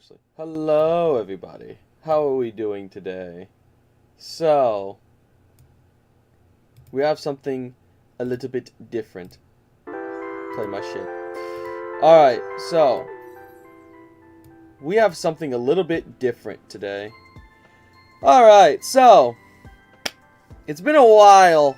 actually. Hello, everybody. How are we doing today? So, we have something a little bit different. Play my shit. Alright, so, we have something a little bit different today. Alright, so, it's been a while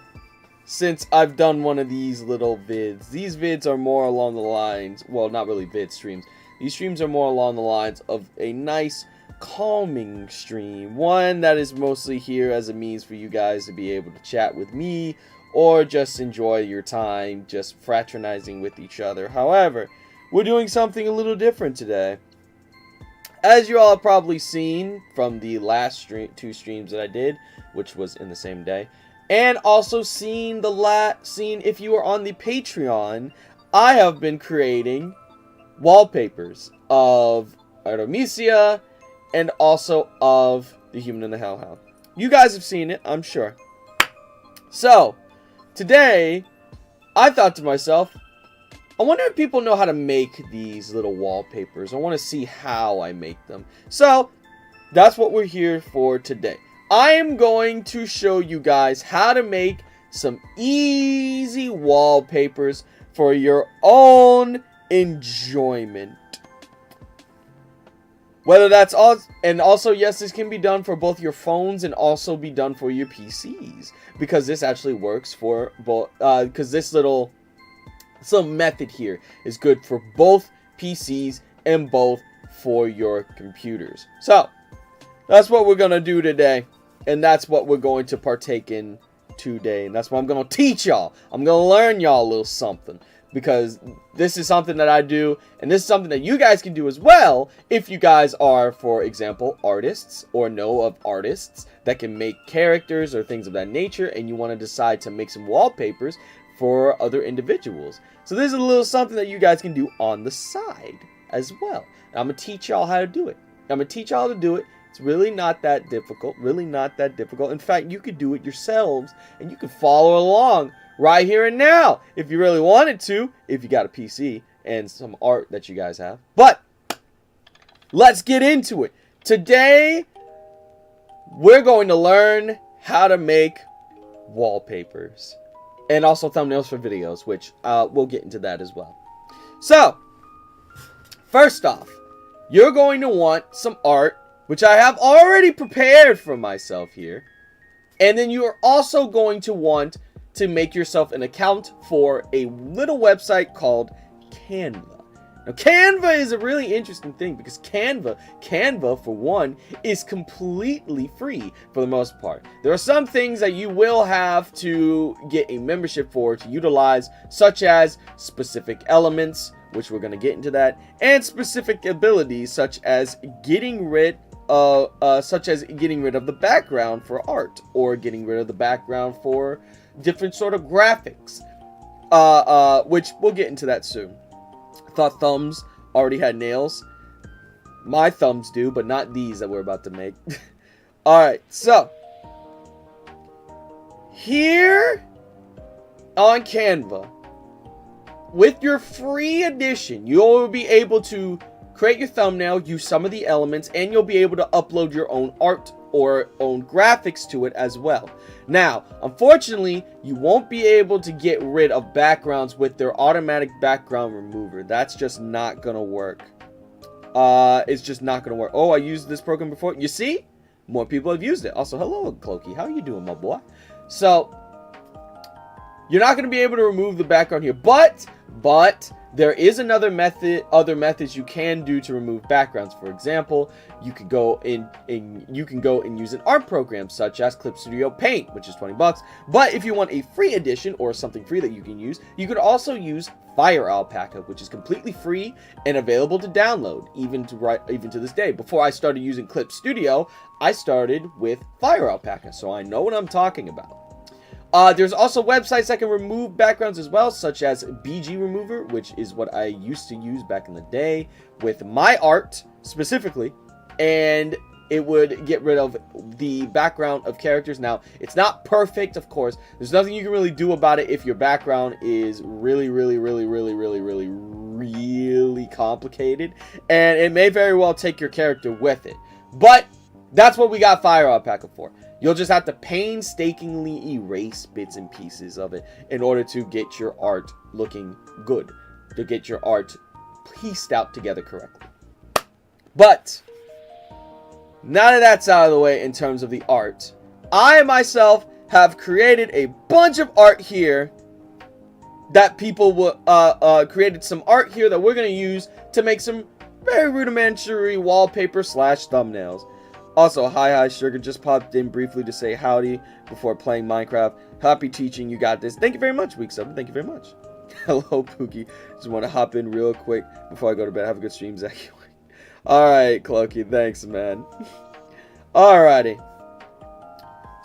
since I've done one of these little vids. These vids are more along the lines, well, not really vid streams. These streams are more along the lines of a nice, calming stream. One that is mostly here as a means for you guys to be able to chat with me, or just enjoy your time, just fraternizing with each other. However, we're doing something a little different today. As you all have probably seen from the last two streams that I did, which was in the same day, and also seen if you are on the Patreon, I have been creating wallpapers of Artemisia and also of the Human and the Hellhound. You guys have seen it, I'm sure. So, today, I thought to myself, I wonder if people know how to make these little wallpapers. I want to see how I make them. So, that's what we're here for today. I am going to show you guys how to make some easy wallpapers for your own enjoyment. Whether that's all, and also yes, this can be done for both your phones and also be done for your PCs, because this actually works for both. Because this little method here is good for both PCs and both for your computers. So that's what we're gonna do today, and that's what we're going to partake in today, and that's what I'm gonna teach y'all. I'm gonna learn y'all a little something, because this is something that I do, and this is something that you guys can do as well if you guys are, for example, artists or know of artists that can make characters or things of that nature, and you want to decide to make some wallpapers for other individuals. So this is a little something that you guys can do on the side as well. And I'm going to teach y'all how to do it. I'm going to teach y'all how to do it. It's really not that difficult. Really not that difficult. In fact, you could do it yourselves, and you can follow along right here and now if you really wanted to, if you got a PC and some art that you guys have. But let's get into it. Today, we're going to learn how to make wallpapers. And also thumbnails for videos, which we'll get into that as well. So, first off, you're going to want some art, which I have already prepared for myself here. And then you are also going to want to make yourself an account for a little website called Canva. Now, Canva is a really interesting thing because Canva, for one, is completely free for the most part. There are some things that you will have to get a membership for to utilize, such as specific elements, which we're going to get into that, and specific abilities, such as getting rid of the background for art, or getting rid of the background for different sort of graphics, which we'll get into that soon. I thought thumbs already had nails. My thumbs do, but not these that we're about to make. Alright, so here on Canva, with your free edition, you'll be able to create your thumbnail, use some of the elements, and you'll be able to upload your own art or own graphics to it as well. Now, unfortunately, you won't be able to get rid of backgrounds with their automatic background remover. That's just not gonna work. It's just not gonna work. Oh, I used this program before. You see? More people have used it. Also, hello, Clokey. How you doing, my boy? So, you're not gonna be able to remove the background here, but there is other methods you can do to remove backgrounds. For example, you can go and use an art program such as Clip Studio Paint, which is $20. But if you want a free edition or something free that you can use, you could also use Fire Alpaca, which is completely free and available to download even to this day. Before I started using Clip Studio, I started with Fire Alpaca, so I know what I'm talking about. There's also websites that can remove backgrounds as well, such as BG Remover, which is what I used to use back in the day with my art specifically, and it would get rid of the background of characters. Now, it's not perfect, of course. There's nothing you can really do about it if your background is really really complicated, and it may very well take your character with it. But that's what we got Fire Alpaca for. You'll just have to painstakingly erase bits and pieces of it in order to get your art looking good, to get your art pieced out together correctly. But now that that's out of the way in terms of the art, I myself have created a bunch of art here that people will created some art here that we're going to use to make some very rudimentary wallpaper slash thumbnails. Also, hi Sugar, just popped in briefly to say howdy before playing Minecraft. Happy teaching, you got this. Thank you very much, week 7. Thank you very much. Hello, Pookie. Just want to hop in real quick before I go to bed. Have a good stream, Zach. Alright, Clokey, thanks, man. Alrighty.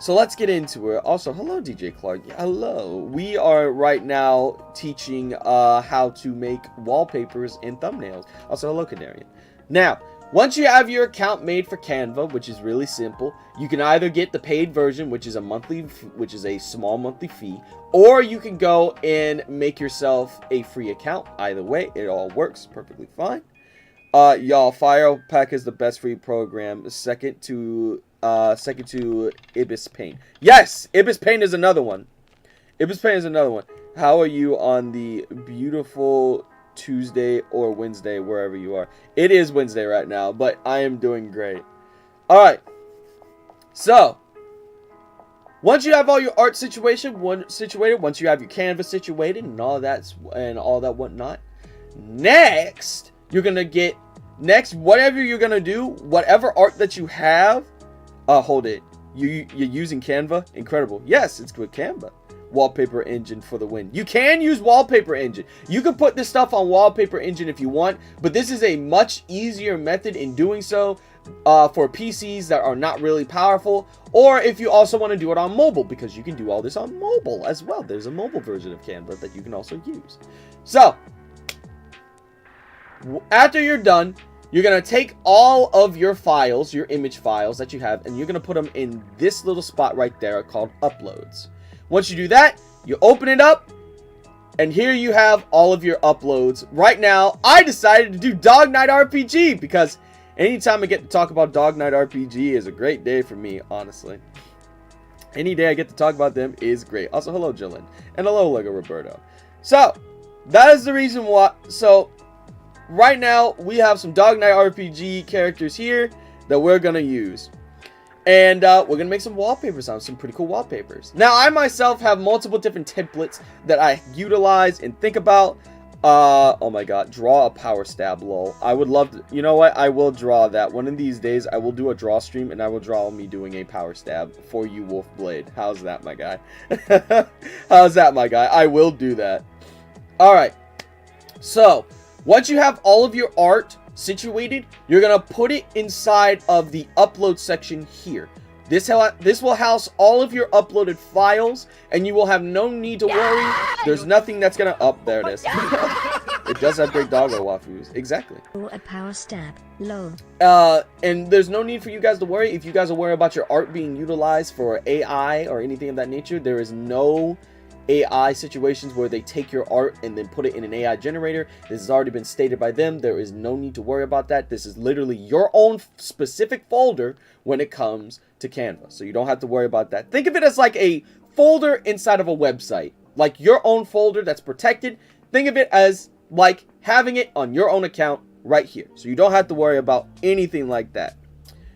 So let's get into it. Also, hello, DJ Clark. Hello. We are right now teaching how to make wallpapers and thumbnails. Also, hello, Canarian. Now, once you have your account made for Canva, which is really simple, you can either get the paid version, which is a small monthly fee, or you can go and make yourself a free account. Either way, it all works perfectly fine. Y'all, Fire Alpaca is the best free program, second to Ibis Paint. Yes, Ibis Paint is another one. Ibis Paint is another one. How are you on the beautiful Tuesday or Wednesday, wherever you are? It is Wednesday right now, but I am doing great. Alright. So, once you have all your art once you have your canvas situated and all that whatnot, next, you're gonna get whatever you're gonna do, whatever art that you have. Hold it. You're using Canva? Incredible. Yes, it's with Canva. Wallpaper Engine for the win. You can use Wallpaper Engine. You can put this stuff on Wallpaper Engine if you want, but this is a much easier method in doing so for PCs that are not really powerful, or if you also want to do it on mobile, because you can do all this on mobile as well. There's a mobile version of Canva that you can also use. So, after you're done, you're going to take all of your files, your image files that you have, and you're going to put them in this little spot right there called Uploads. Once you do that, you open it up, and here you have all of your uploads. Right now, I decided to do Dog Night RPG, because anytime I get to talk about Dog Night RPG is a great day for me, honestly. Any day I get to talk about them is great. Also, hello, Jillian. And hello, Lego Roberto. So, that is the reason why. So, right now, we have some Dog Night RPG characters here that we're going to use. And we're going to make some wallpapers on some pretty cool wallpapers. Now, I myself have multiple different templates that I utilize and think about. Oh my god, draw a power stab, lol. I would love to, you know what, I will draw that. One of these days, I will do a draw stream and I will draw me doing a power stab for you, Wolfblade. How's that, my guy? How's that, my guy? I will do that. Alright, so, once you have all of your art situated, you're going to put it inside of the upload section here. This will house all of your uploaded files, and you will have no need to worry. There's nothing that's going to... Oh, there it is. It does have great doggo waifus. Exactly. A power stab. Low. And there's no need for you guys to worry. If you guys are worried about your art being utilized for AI or anything of that nature, there is no AI situations where they take your art and then put it in an AI generator. This has already been stated by them. There is no need to worry about that. This is literally your own specific folder when it comes to Canva. So you don't have to worry about that. Think of it as like a folder inside of a website. Like your own folder that's protected. Think of it as like having it on your own account right here. So you don't have to worry about anything like that.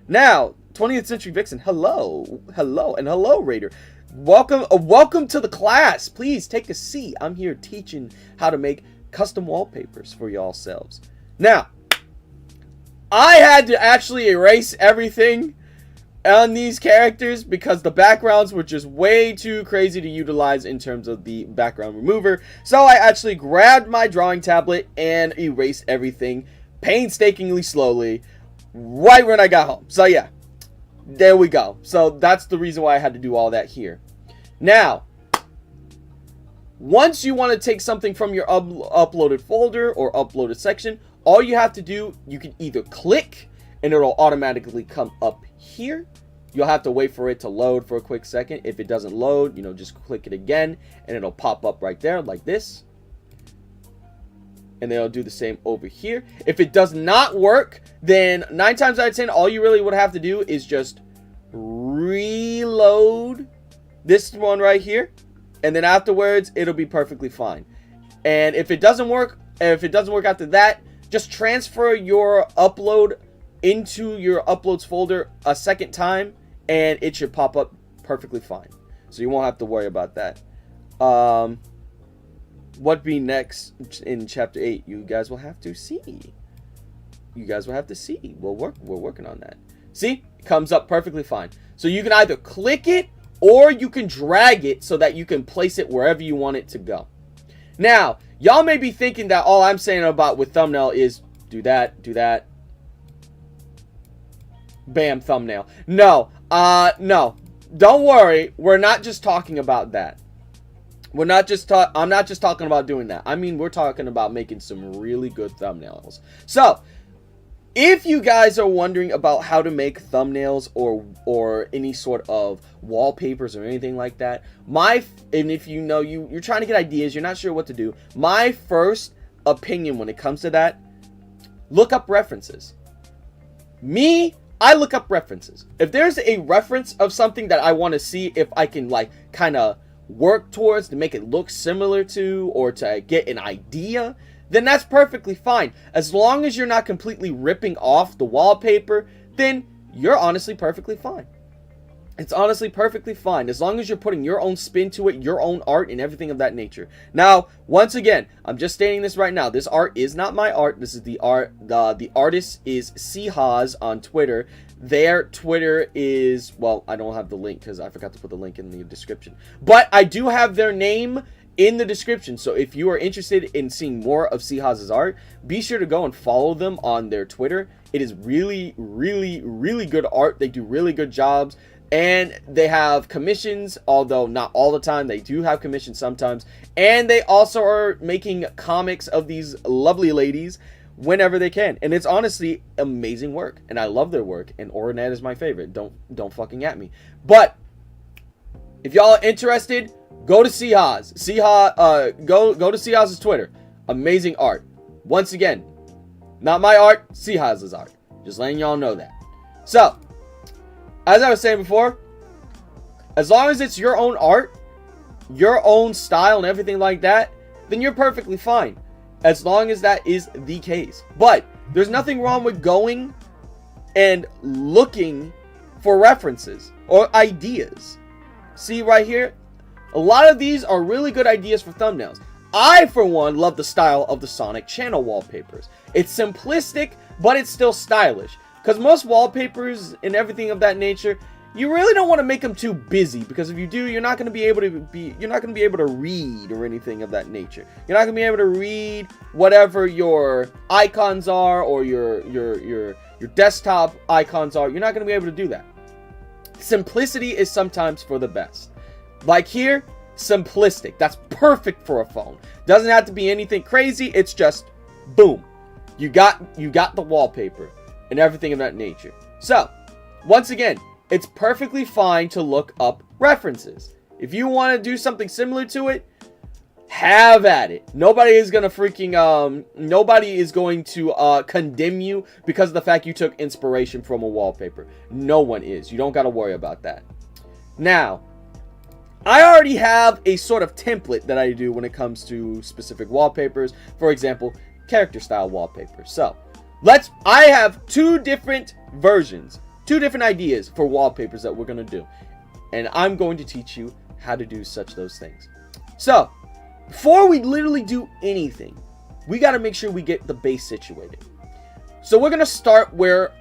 Now, 20th Century Vixen, hello. Hello, and hello, Raider. Welcome to the class. Please take a seat. I'm here teaching how to make custom wallpapers for y'all selves. Now, I had to actually erase everything on these characters because the backgrounds were just way too crazy to utilize in terms of the background remover. So I actually grabbed my drawing tablet and erased everything painstakingly slowly right when I got home. So yeah. There we go. So that's the reason why I had to do all that here. Now, once you want to take something from your uploaded folder or uploaded section, all you have to do, you can either click and it'll automatically come up here. You'll have to wait for it to load for a quick second. If it doesn't load, just click it again and it'll pop up right there like this. and then I'll do the same over here. If it does not work, then 9 times out of 10, all you really would have to do is just reload this one right here, and then afterwards it'll be perfectly fine. And if it doesn't work after that, just transfer your upload into your uploads folder a second time, and it should pop up perfectly fine. So you won't have to worry about that. What be next in chapter 8? You guys will have to see. You guys will have to see. We're working on that. See? It comes up perfectly fine. So you can either click it or you can drag it so that you can place it wherever you want it to go. Now, y'all may be thinking that all I'm saying about with thumbnail is do that, bam, thumbnail. No, no. Don't worry. We're not just talking about that. I'm not just talking about doing that. I mean, we're talking about making some really good thumbnails. So, if you guys are wondering about how to make thumbnails or any sort of wallpapers or anything like that, and if you know you're trying to get ideas, you're not sure what to do, my first opinion when it comes to that, look up references. I look up references. If there's a reference of something that I want to see if I can like kind of work towards to make it look similar to, or to get an idea, then that's perfectly fine. As long as you're not completely ripping off the wallpaper, then you're honestly perfectly fine. It's honestly perfectly fine as long as you're putting your own spin to it, your own art and everything of that nature. Now, once again, I'm just stating this right now. This art is not my art. This is the art. The artist is C-Haz on Twitter. Their Twitter is, well, I don't have the link because I forgot to put the link in the description. But I do have their name in the description. So if you are interested in seeing more of C-Haz's art, be sure to go and follow them on their Twitter. It is really, really, really good art. They do really good jobs. And they have commissions, although not all the time. They do have commissions sometimes. And they also are making comics of these lovely ladies whenever they can. And it's honestly amazing work. And I love their work. And Orinet is my favorite. Don't fucking at me. But if y'all are interested, go to C-Haz. Go to C-Haz's Twitter. Amazing art. Once again, not my art, C-Haz's art. Just letting y'all know that. So, as I was saying before, as long as it's your own art, your own style and everything like that, then you're perfectly fine. As long as that is the case. But there's nothing wrong with going and looking for references or ideas. See right here? A lot of these are really good ideas for thumbnails. I, for one, love the style of the Sonic channel wallpapers. It's simplistic, but it's still stylish. Because most wallpapers and everything of that nature, you really don't want to make them too busy, because if you do, you're not going to be able to read or anything of that nature. You're not going to be able to read whatever your icons are or your desktop icons are. You're not going to be able to do that. Simplicity is sometimes for the best. Like here, simplistic. That's perfect for a phone. Doesn't have to be anything crazy. It's just boom. You got the wallpaper and everything of that nature. So, once again, it's perfectly fine to look up references. If you want to do something similar to it, have at it. Nobody is going to condemn you because of the fact you took inspiration from a wallpaper. No one is. You don't got to worry about that. Now, I already have a sort of template that I do when it comes to specific wallpapers. For example, character style wallpapers. So, I have two different versions, two different ideas for wallpapers that we're going to do. And I'm going to teach you how to do those things. So, before we literally do anything, we got to make sure we get the base situated. So we're going to start with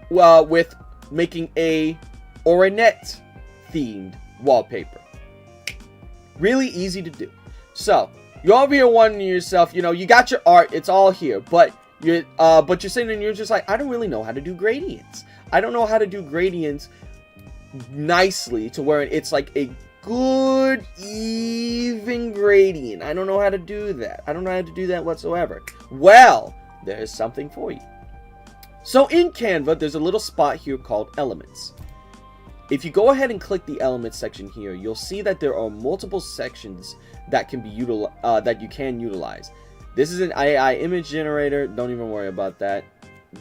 making a Orinet themed wallpaper. Really easy to do. So, you're over here wondering to yourself, you got your art, it's all here, but you're sitting and you're just like, I don't really know how to do gradients. I don't know how to do gradients nicely to where it's like a good, even gradient. I don't know how to do that. I don't know how to do that whatsoever. Well, there's something for you. So in Canva, there's a little spot here called Elements. If you go ahead and click the Elements section here, you'll see that there are multiple sections that can be that you can utilize. This is an AI image generator. Don't even worry about that.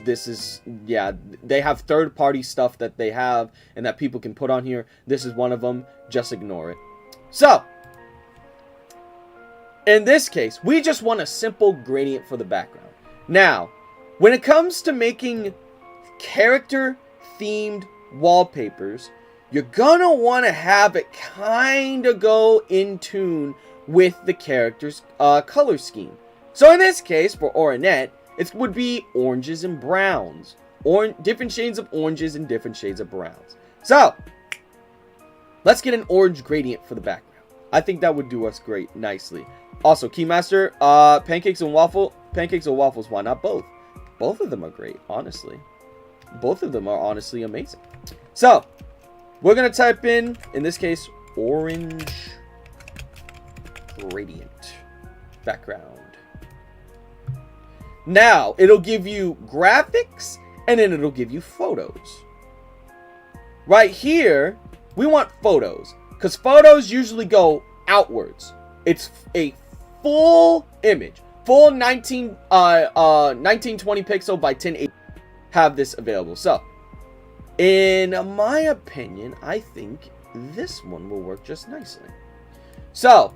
This is, yeah, they have third-party stuff that they have and that people can put on here. This is one of them. Just ignore it. So, in this case, we just want a simple gradient for the background. Now, when it comes to making character-themed wallpapers, you're gonna want to have it kind of go in tune with the character's color scheme. So in this case, for Orinet, it would be oranges and browns. Different shades of oranges and different shades of browns. So, let's get an orange gradient for the background. I think that would do us great, nicely. Also, Keymaster, pancakes and waffles, why not both? Both of them are great, honestly. Both of them are honestly amazing. So, we're going to type in this case, orange gradient background. Now, it'll give you graphics, and then it'll give you photos. Right here, we want photos, because photos usually go outwards. It's a full image, full 1920 pixel by 1080. Have this available. So, in my opinion, I think this one will work just nicely. So,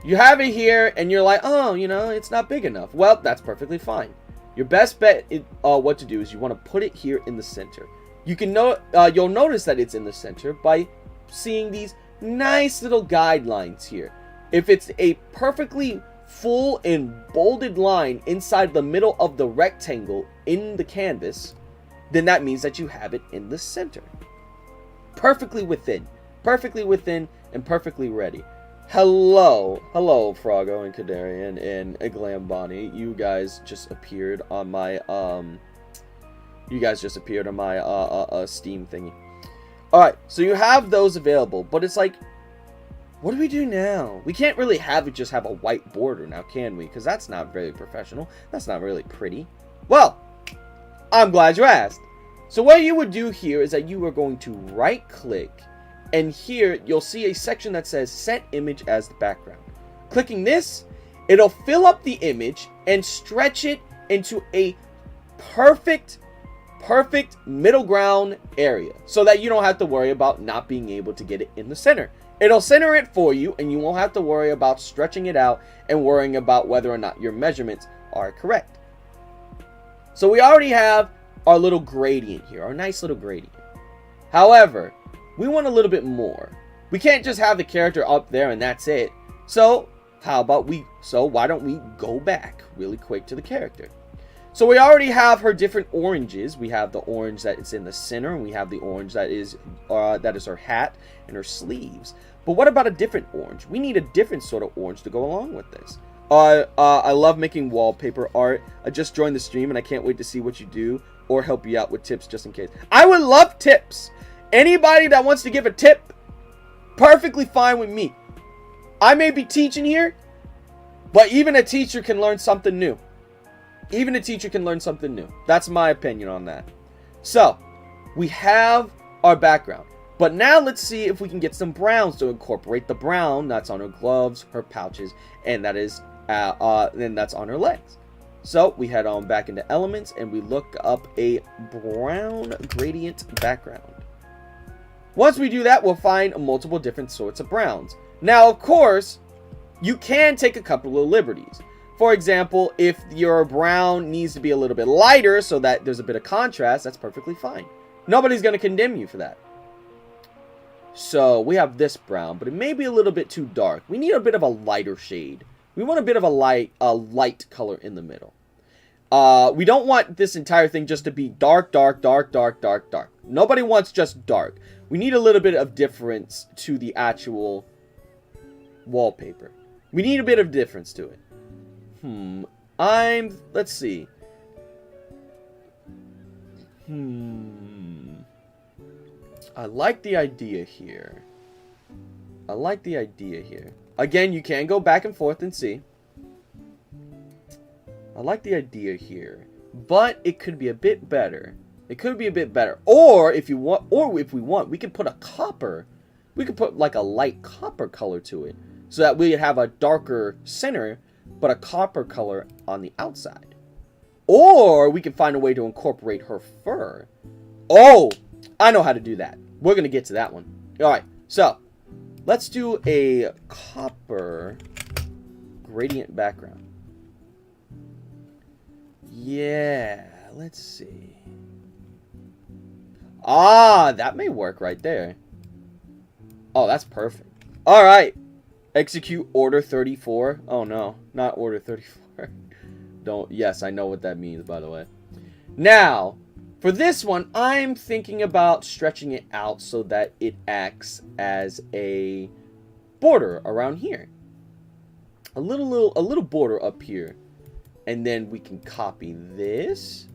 you have it here, and you're like, oh, you know, it's not big enough. Well, that's perfectly fine. Your best bet, what to do is you want to put it here in the center. You can you'll notice that it's in the center by seeing these nice little guidelines here. If it's a perfectly full and bolded line inside the middle of the rectangle in the canvas, then that means that you have it in the center. Perfectly within, and perfectly ready. Hello, Froggo and Kadarian and Glambani. You guys just appeared on my Steam thingy. All right, so you have those available, but it's like, what do we do now? We can't really have it just have a white border now, can we? Because that's not very professional. That's not really pretty. Well, I'm glad you asked. So what you would do here is that you are going to right click, and here you'll see a section that says set image as the background. Clicking this, it'll fill up the image and stretch it into a perfect middle ground area so that you don't have to worry about not being able to get it in the center. It'll center it for you, and you won't have to worry about stretching it out and worrying about whether or not your measurements are correct. So we already have our little gradient here, our nice little gradient. However, we want a little bit more. We can't just have the character up there and that's it. So why don't we go back really quick to the character? So we already have her different oranges. We have the orange that is in the center, and we have the orange that is her hat and her sleeves. But what about a different orange? We need a different sort of orange to go along with this. I love making wallpaper art. I just joined the stream and I can't wait to see what you do or help you out with tips just in case. I would love tips. Anybody that wants to give a tip, perfectly fine with me. I may be teaching here, but even a teacher can learn something new. Even a teacher can learn something new. That's my opinion on that. So, we have our background. But now let's see if we can get some browns to incorporate the brown that's on her gloves, her pouches, and that is then that's on her legs. So we head on back into elements and we look up a brown gradient background. Once we do that, we'll find multiple different sorts of browns. Now, of course, you can take a couple of liberties. For example, if your brown needs to be a little bit lighter so that there's a bit of contrast, that's perfectly fine. Nobody's going to condemn you for that. So we have this brown, but it may be a little bit too dark. We need a bit of a lighter shade. We want a bit of a light color in the middle. We don't want this entire thing just to be dark, dark, dark, dark, dark, dark. Nobody wants just dark. We need a little bit of difference to the actual wallpaper. We need a bit of difference to it. Let's see. I like the idea here. Again, you can go back and forth and see. I like the idea here, but it could be a bit better. Or if we want, we can put a copper. We could put like a light copper color to it, so that we have a darker center, but a copper color on the outside. Or we can find a way to incorporate her fur. Oh, I know how to do that. We're going to get to that one. All right, so let's do a copper gradient background. Yeah, let's see. Ah, that may work right there. Oh, that's perfect. All right. Execute order 34. Oh, no. Not order 34. Don't. Yes, I know what that means, by the way. Now, for this one, I'm thinking about stretching it out so that it acts as a border around here. A little border up here. And then we can copy this.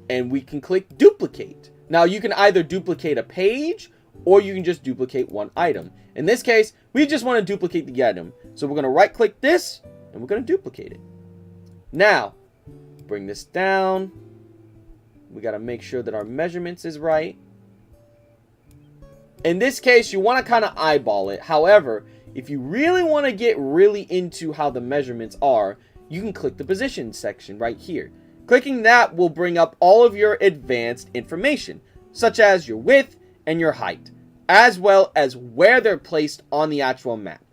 And we can click duplicate. Now, you can either duplicate a page, or you can just duplicate one item. In this case, we just want to duplicate the item. So we're going to right click this, and we're going to duplicate it. Now, bring this down. We got to make sure that our measurements is right. In this case, you want to kind of eyeball it. However, if you really want to get really into how the measurements are, you can click the position section right here. Clicking that will bring up all of your advanced information, such as your width and your height, as well as where they're placed on the actual map.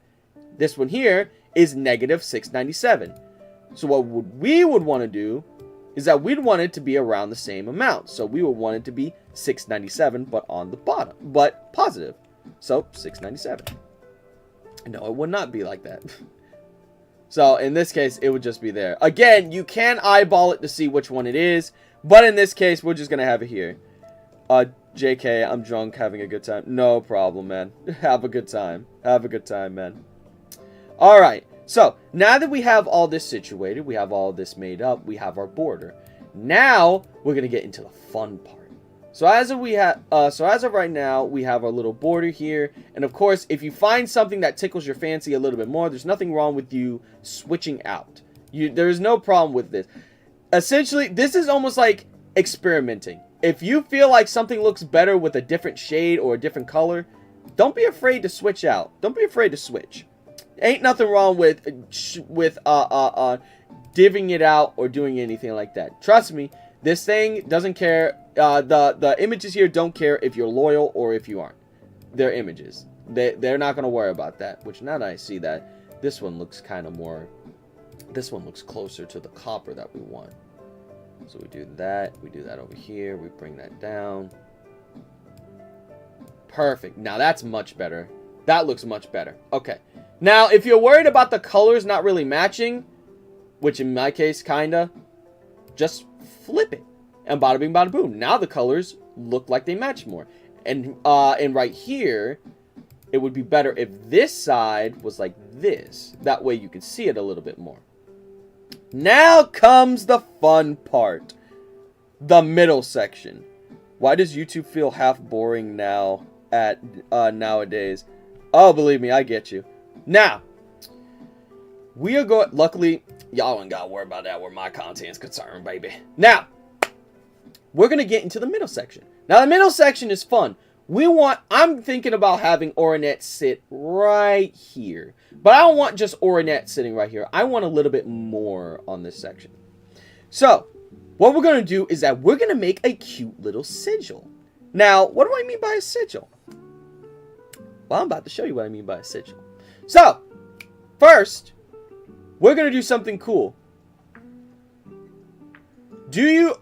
This one here is -697. So what we would want to do is that we'd want it to be around the same amount. So we would want it to be 697, but on the bottom, but positive. So 697. No, it would not be like that. So in this case, it would just be there. Again, you can eyeball it to see which one it is, but in this case, we're just going to have it here. JK, I'm drunk, having a good time. No problem, man. Have a good time. Have a good time, man. Alright, so now that we have all this situated, we have all this made up, we have our border. Now, we're going to get into the fun part. So as of right now, we have our little border here. And of course, if you find something that tickles your fancy a little bit more, there's nothing wrong with you switching out. There is no problem with this. Essentially, this is almost like experimenting. If you feel like something looks better with a different shade or a different color, don't be afraid to switch out. Don't be afraid to switch. Ain't nothing wrong with divvying it out or doing anything like that. Trust me, this thing doesn't care. The images here don't care if you're loyal or if you aren't. They're images. They're not going to worry about that. Which, now that I see that, this one looks kind of more... This one looks closer to the copper that we want. So we do that. We do that over here. We bring that down. Perfect. Now that's much better. That looks much better. Okay. Now, if you're worried about the colors not really matching, which in my case, kinda, just flip it. And bada bing, bada boom. Now the colors look like they match more. And right here, it would be better if this side was like this. That way you can see it a little bit more. Now comes the fun part. The middle section. Why does YouTube feel half boring now nowadays? Oh, believe me, I get you. Now, we are going... Luckily, y'all ain't got to worry about that where my content's concerned, baby. Now, we're going to get into the middle section. Now, the middle section is fun. I'm thinking about having Orinet sit right here. But I don't want just Orinet sitting right here. I want a little bit more on this section. So, what we're going to do is that we're going to make a cute little sigil. Now, what do I mean by a sigil? Well, I'm about to show you what I mean by a sigil. So, first, we're going to do something cool.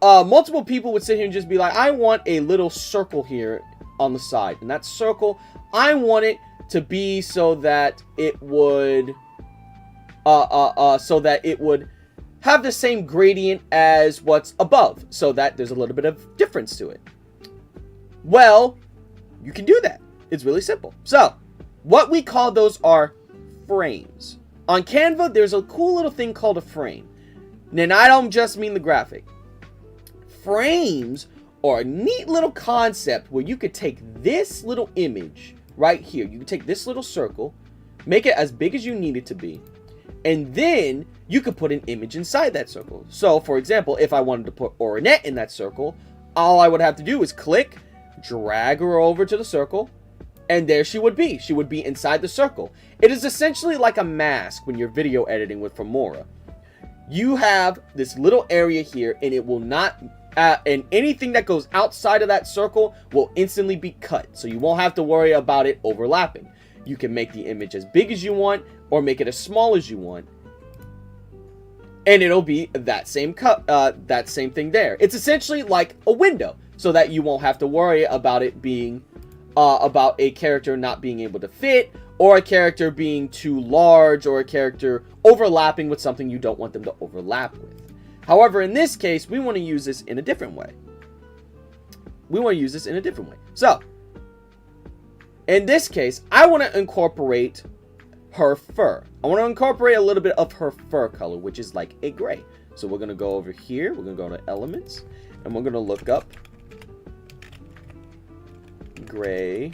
Multiple people would sit here and just be like, I want a little circle here on the side. And that circle, I want it to be so that it would, have the same gradient as what's above. So that there's a little bit of difference to it. Well, you can do that. It's really simple. So, what we call those are frames. On Canva, there's a cool little thing called a frame. And I don't just mean the graphic. Frames are a neat little concept where you could take this little image right here. You can take this little circle, make it as big as you need it to be, and then you could put an image inside that circle. So, for example, if I wanted to put Orinet in that circle, all I would have to do is click, drag her over to the circle, And there she would be. She would be inside the circle. It is essentially like a mask when you're video editing with Filmora. You have this little area here, and it will not, and anything that goes outside of that circle will instantly be cut. So you won't have to worry about it overlapping. You can make the image as big as you want, or make it as small as you want. And it'll be that same that same thing there. It's essentially like a window, so that you won't have to worry about it being, about a character not being able to fit, or a character being too large, or a character overlapping with something you don't want them to overlap with. However, in this case, we want to use this in a different way. So, in this case, I want to incorporate her fur. I want to incorporate a little bit of her fur color, which is like a gray. So we're going to go over here. We're going to go to elements, and we're going to look up gray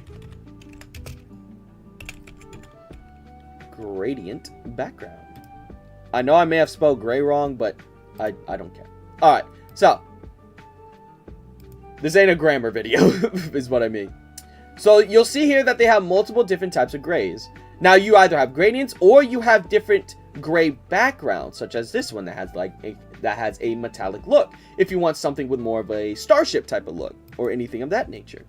gradient background. I know I may have spelled gray wrong, but I don't care. Alright, so this ain't a grammar video, is what I mean. So you'll see here that they have multiple different types of grays. Now you either have gradients or you have different gray backgrounds, such as this one that has a metallic look. If you want something with more of a starship type of look, or anything of that nature.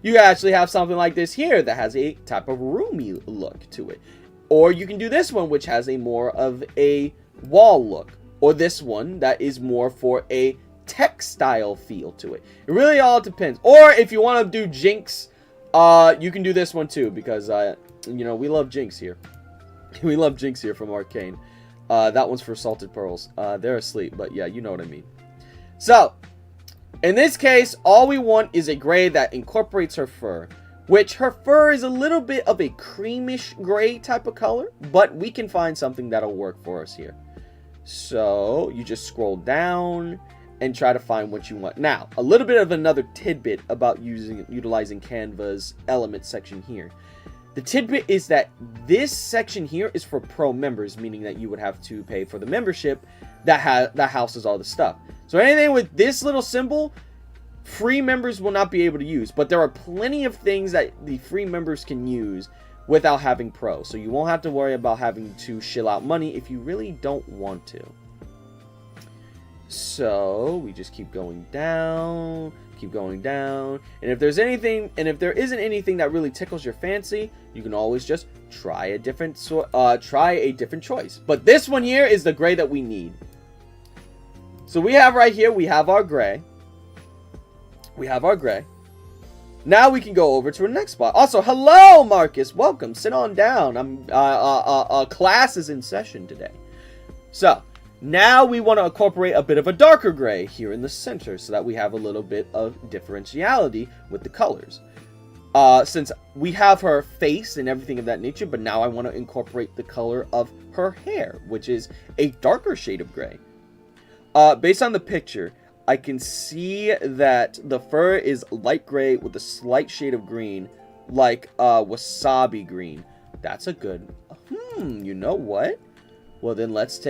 You actually have something like this here that has a type of roomy look to it. Or you can do this one, which has a more of a wall look. Or this one that is more for a textile feel to it. It really all depends. Or if you want to do Jinx, you can do this one too, because you know, we love Jinx here. We love Jinx here from Arcane. That one's for Salted Pearls. They're asleep, but yeah, you know what I mean. So, in this case, all we want is a gray that incorporates her fur. Which, her fur is a little bit of a creamish gray type of color, but we can find something that'll work for us here. So, you just scroll down and try to find what you want. Now, a little bit of another tidbit about utilizing Canva's element section here. The tidbit is that this section here is for pro members, meaning that you would have to pay for the membership that houses all the stuff. So anything with this little symbol, free members will not be able to use. But there are plenty of things that the free members can use without having pro. So you won't have to worry about having to shill out money if you really don't want to. So we just keep going down. And if there's anything, and if there isn't anything that really tickles your fancy, you can always just try a different choice. But this one here is the gray that we need. So we have right here, we have our gray. Now we can go over to our next spot. Also, hello Marcus, welcome. Sit on down. Class is in session today. So now we want to incorporate a bit of a darker gray here in the center so that we have a little bit of differentiality with the colors. Since we have her face and everything of that nature, but now I want to incorporate the color of her hair, which is a darker shade of gray. Based on the picture, I can see that the fur is light gray with a slight shade of green, like wasabi green. That's a good... you know what? Well then let's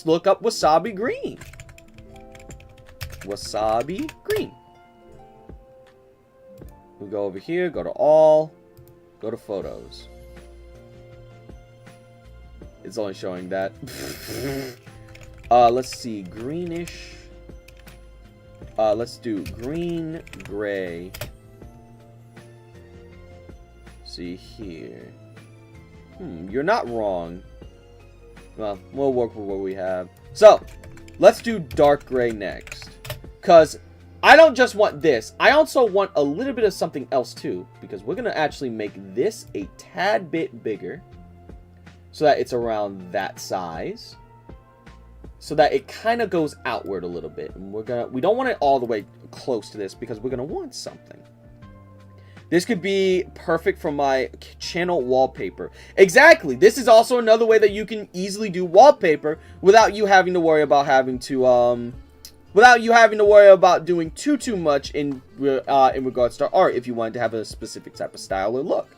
look up wasabi green. Wasabi green. We go over here, go to all, go to photos. It's only showing that. Let's see, greenish. Let's do green, gray. See here. You're not wrong. Well, we'll work with what we have. So, let's do dark gray next. Because I don't just want this. I also want a little bit of something else too. Because we're going to actually make this a tad bit bigger. So that it's around that size. So that it kind of goes outward a little bit. And we don't want it all the way close to this because we're going to want something. This could be perfect for my channel wallpaper. Exactly. This is also another way that you can easily do wallpaper without you having to worry about doing too much in regards to art if you wanted to have a specific type of style or look.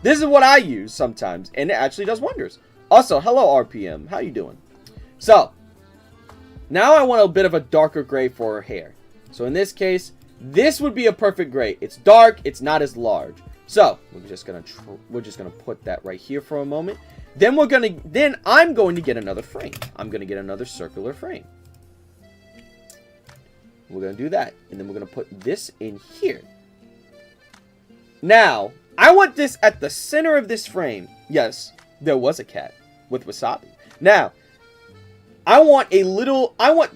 This is what I use sometimes, and it actually does wonders. Also, hello RPM. How you doing? So, now I want a bit of a darker gray for her hair. So in this case, this would be a perfect gray. It's dark, it's not as large. So we're just gonna put that right here for a moment. Then I'm going to get another frame. I'm gonna get another circular frame. We're gonna do that, and then we're gonna put this in here. Now I want this at the center of this frame. Yes, there was a cat with wasabi. Now I want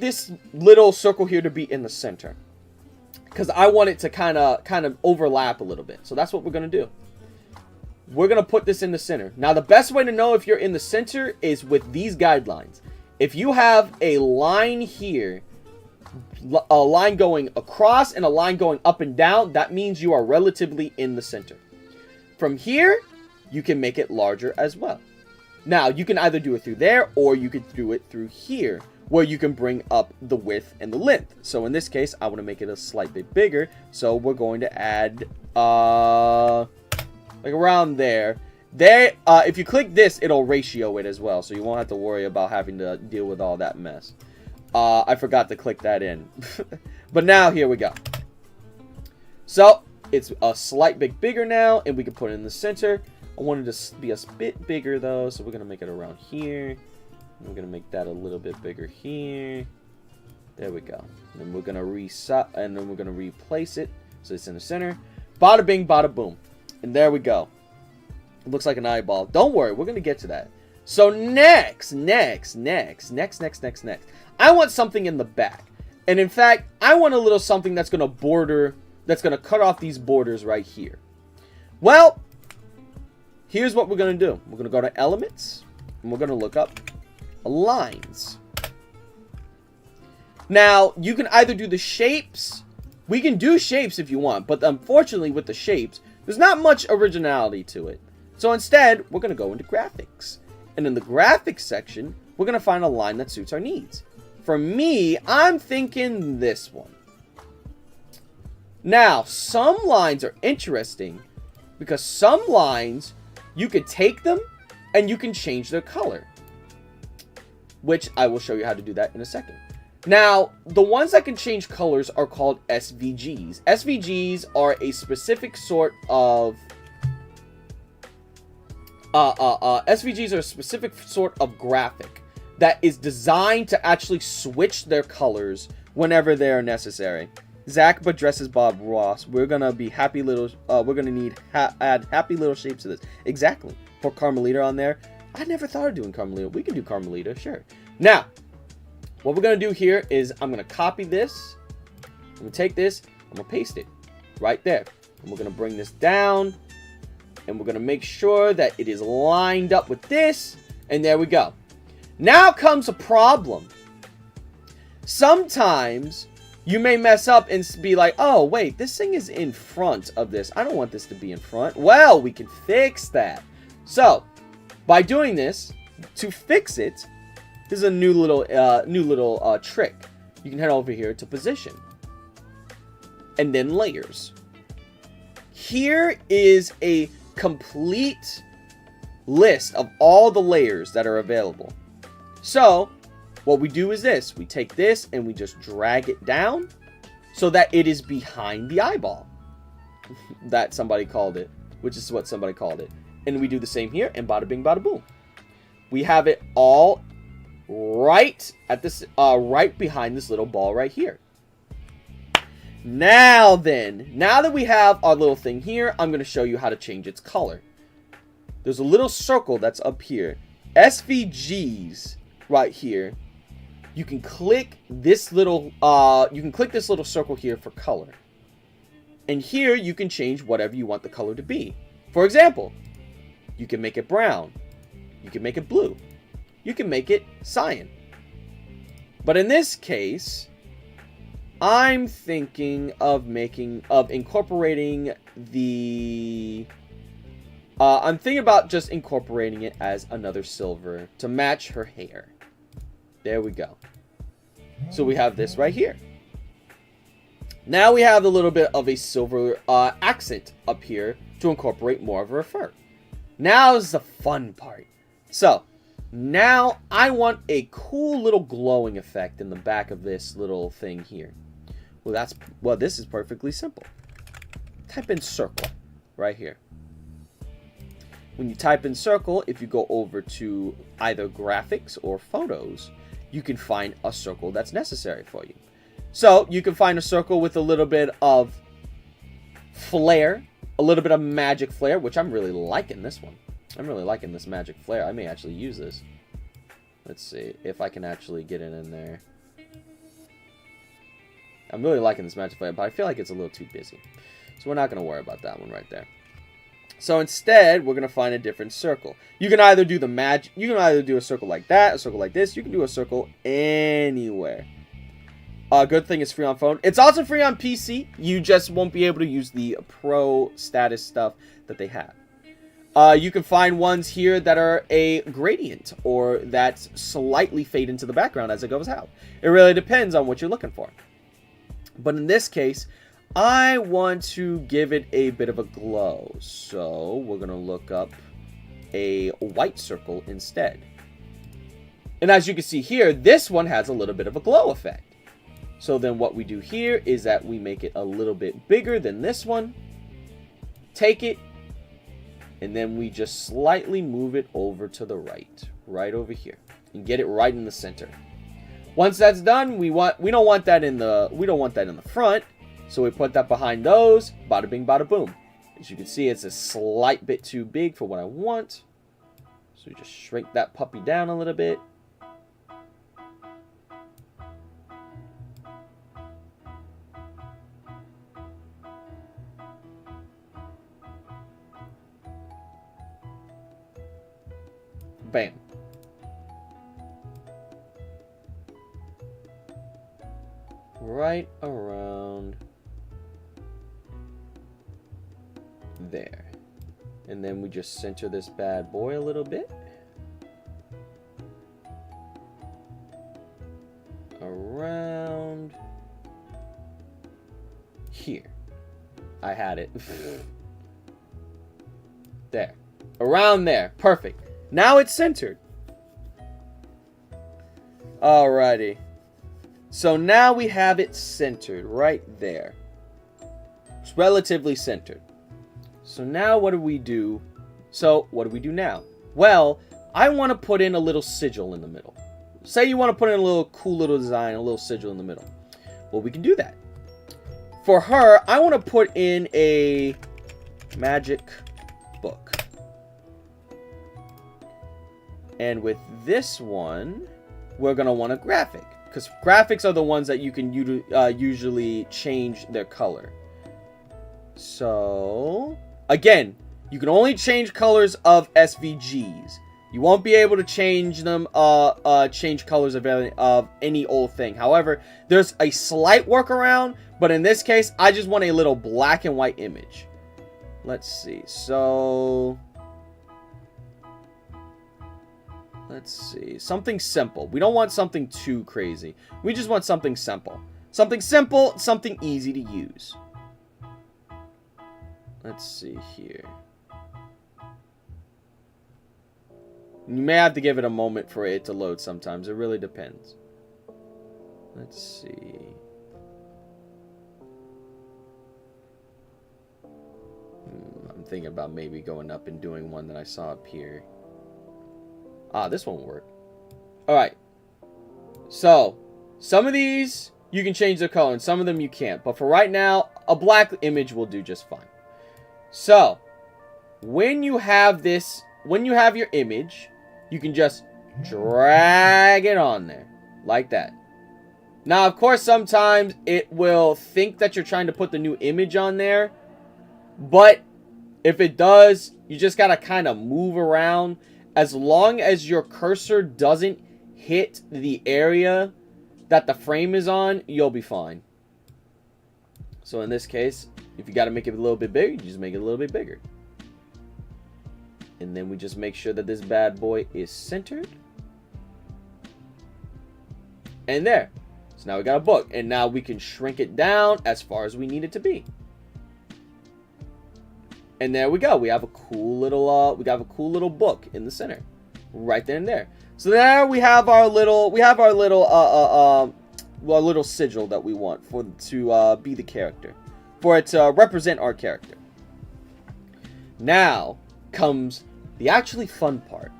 this little circle here to be in the center, because I want it to kind of overlap a little bit. So that's what we're going to do. We're going to put this in the center. Now, the best way to know if you're in the center is with these guidelines. If you have a line here, a line going across and a line going up and down, that means you are relatively in the center. From here, you can make it larger as well. Now, you can either do it through there, or you could do it through here, where you can bring up the width and the length. So in this case, I want to make it a slight bit bigger. So we're going to add, like around there. If you click this, it'll ratio it as well. So you won't have to worry about having to deal with all that mess. I forgot to click that in. But now, here we go. So it's a slight bit bigger now, and we can put it in the center. I wanted to be a bit bigger though, so we're going to make it around here. We're going to make that a little bit bigger here. There we go. And then we're going to reset, and then we're going to replace it so it's in the center. Bada bing, bada boom. And there we go. It looks like an eyeball. Don't worry, we're going to get to that. So next. I want something in the back. And in fact, I want a little something that's going to cut off these borders right here. Well, here's what we're going to do. We're going to go to Elements, and we're going to look up Lines. Now, you can either do the shapes. We can do shapes if you want, but unfortunately with the shapes, there's not much originality to it. So instead, we're going to go into Graphics. And in the Graphics section, we're going to find a line that suits our needs. For me, I'm thinking this one. Now, some lines are interesting because some lines, you could take them and you can change their color, which I will show you how to do that in a second. Now, the ones that can change colors are called SVGs. SVGs are a specific sort of graphic that is designed to actually switch their colors whenever they are necessary. Zach but dresses Bob Ross. We're gonna be happy little. We're gonna need add happy little shapes to this. Exactly. For Carmelita on there. I never thought of doing Carmelita. We can do Carmelita, sure. Now, what we're going to do here is I'm going to copy this. I'm going to take this. I'm going to paste it right there. And we're going to bring this down. And we're going to make sure that it is lined up with this. And there we go. Now comes a problem. Sometimes you may mess up and be like, oh, wait, this thing is in front of this. I don't want this to be in front. Well, we can fix that. So, by doing this, to fix it, this is a new little trick. You can head over here to Position, and then Layers. Here is a complete list of all the layers that are available. So, what we do is this. We take this and we just drag it down so that it is behind the eyeball. That somebody called it, which is what somebody called it. And we do the same here, and bada bing, bada boom. We have it all right at this, right behind this little ball right here. Now then, now that we have our little thing here, I'm going to show you how to change its color. There's a little circle that's up here. SVGs right here. You can click this little, circle here for color. And here you can change whatever you want the color to be. For example, you can make it brown. You can make it blue. You can make it cyan. But in this case, I'm thinking of incorporating the... I'm thinking about just incorporating it as another silver to match her hair. There we go. So we have this right here. Now we have a little bit of a silver accent up here to incorporate more of her fur. Now is the fun part. So, now I want a cool little glowing effect in the back of this little thing here. Well, this is perfectly simple. Type in circle. right here. When you type in circle, if you go over to either graphics or photos, you can find a circle that's necessary for you. So you can find a circle with a little bit of flair, a little bit of magic flair, which I'm really liking this one. I'm really liking this magic flair. I may actually use this. Let's see if I can actually get it in there. I'm really liking this magic flair, but I feel like it's a little too busy. So we're not going to worry about that one right there. So instead, we're going to find a different circle. You can either do the magic, you can either do a circle like that, a circle like this. You can do a circle anywhere. Good thing it's free on phone. It's also free on PC. You just won't be able to use the pro status stuff that they have. You can find ones here that are a gradient or that slightly fade into the background as it goes out. It really depends on what you're looking for. But in this case, I want to give it a bit of a glow. So we're going to look up a white circle instead. And as you can see here, this one has a little bit of a glow effect. So then what we do here is that we make it a little bit bigger than this one. Take it. And then we just slightly move it over to the right over here, and get it right in the center. Once that's done, we don't want that in the front, so we put that behind those. Bada bing, bada boom. As you can see, it's a slight bit too big for what I want, so we just shrink that puppy down a little bit. Bam. Right around there. And then we just center this bad boy a little bit. Around here. I had it. There. Around there. Perfect. Now it's centered. Alrighty. So now we have it centered right there. It's relatively centered. So now what do we do? So what do we do now? Well, I want to put in a little sigil in the middle. Say you want to put in a little cool little design, a little sigil in the middle. Well, we can do that. For her, I want to put in a magic book. And with this one, we're going to want a graphic. Because graphics are the ones that you can usually change their color. So, again, you can only change colors of SVGs. You won't be able to change them, change colors of any old thing. However, there's a slight workaround. But in this case, I just want a little black and white image. Let's see. So... let's see. Something simple. We don't want something too crazy. We just want something simple. Something simple, something easy to use. Let's see here. You may have to give it a moment for it to load sometimes. It really depends. Let's see. I'm thinking about maybe going up and doing one that I saw up here. This won't work. Alright. So, some of these, you can change the color, and some of them you can't. But for right now, a black image will do just fine. So, when you have this, when you have your image, you can just drag it on there. Like that. Now, of course, sometimes it will think that you're trying to put the new image on there. But, if it does, you just gotta kind of move around. As long as your cursor doesn't hit the area that the frame is on, you'll be fine. So in this case, if you got to make it a little bit bigger, you just make it a little bit bigger. And then we just make sure that this bad boy is centered. And there. So now we got a book. And now we can shrink it down as far as we need it to be. And there we go. We have a cool little book in the center, right there and there. So there we have our little sigil that we want to be the character, for it to represent our character. Now comes the actually fun part.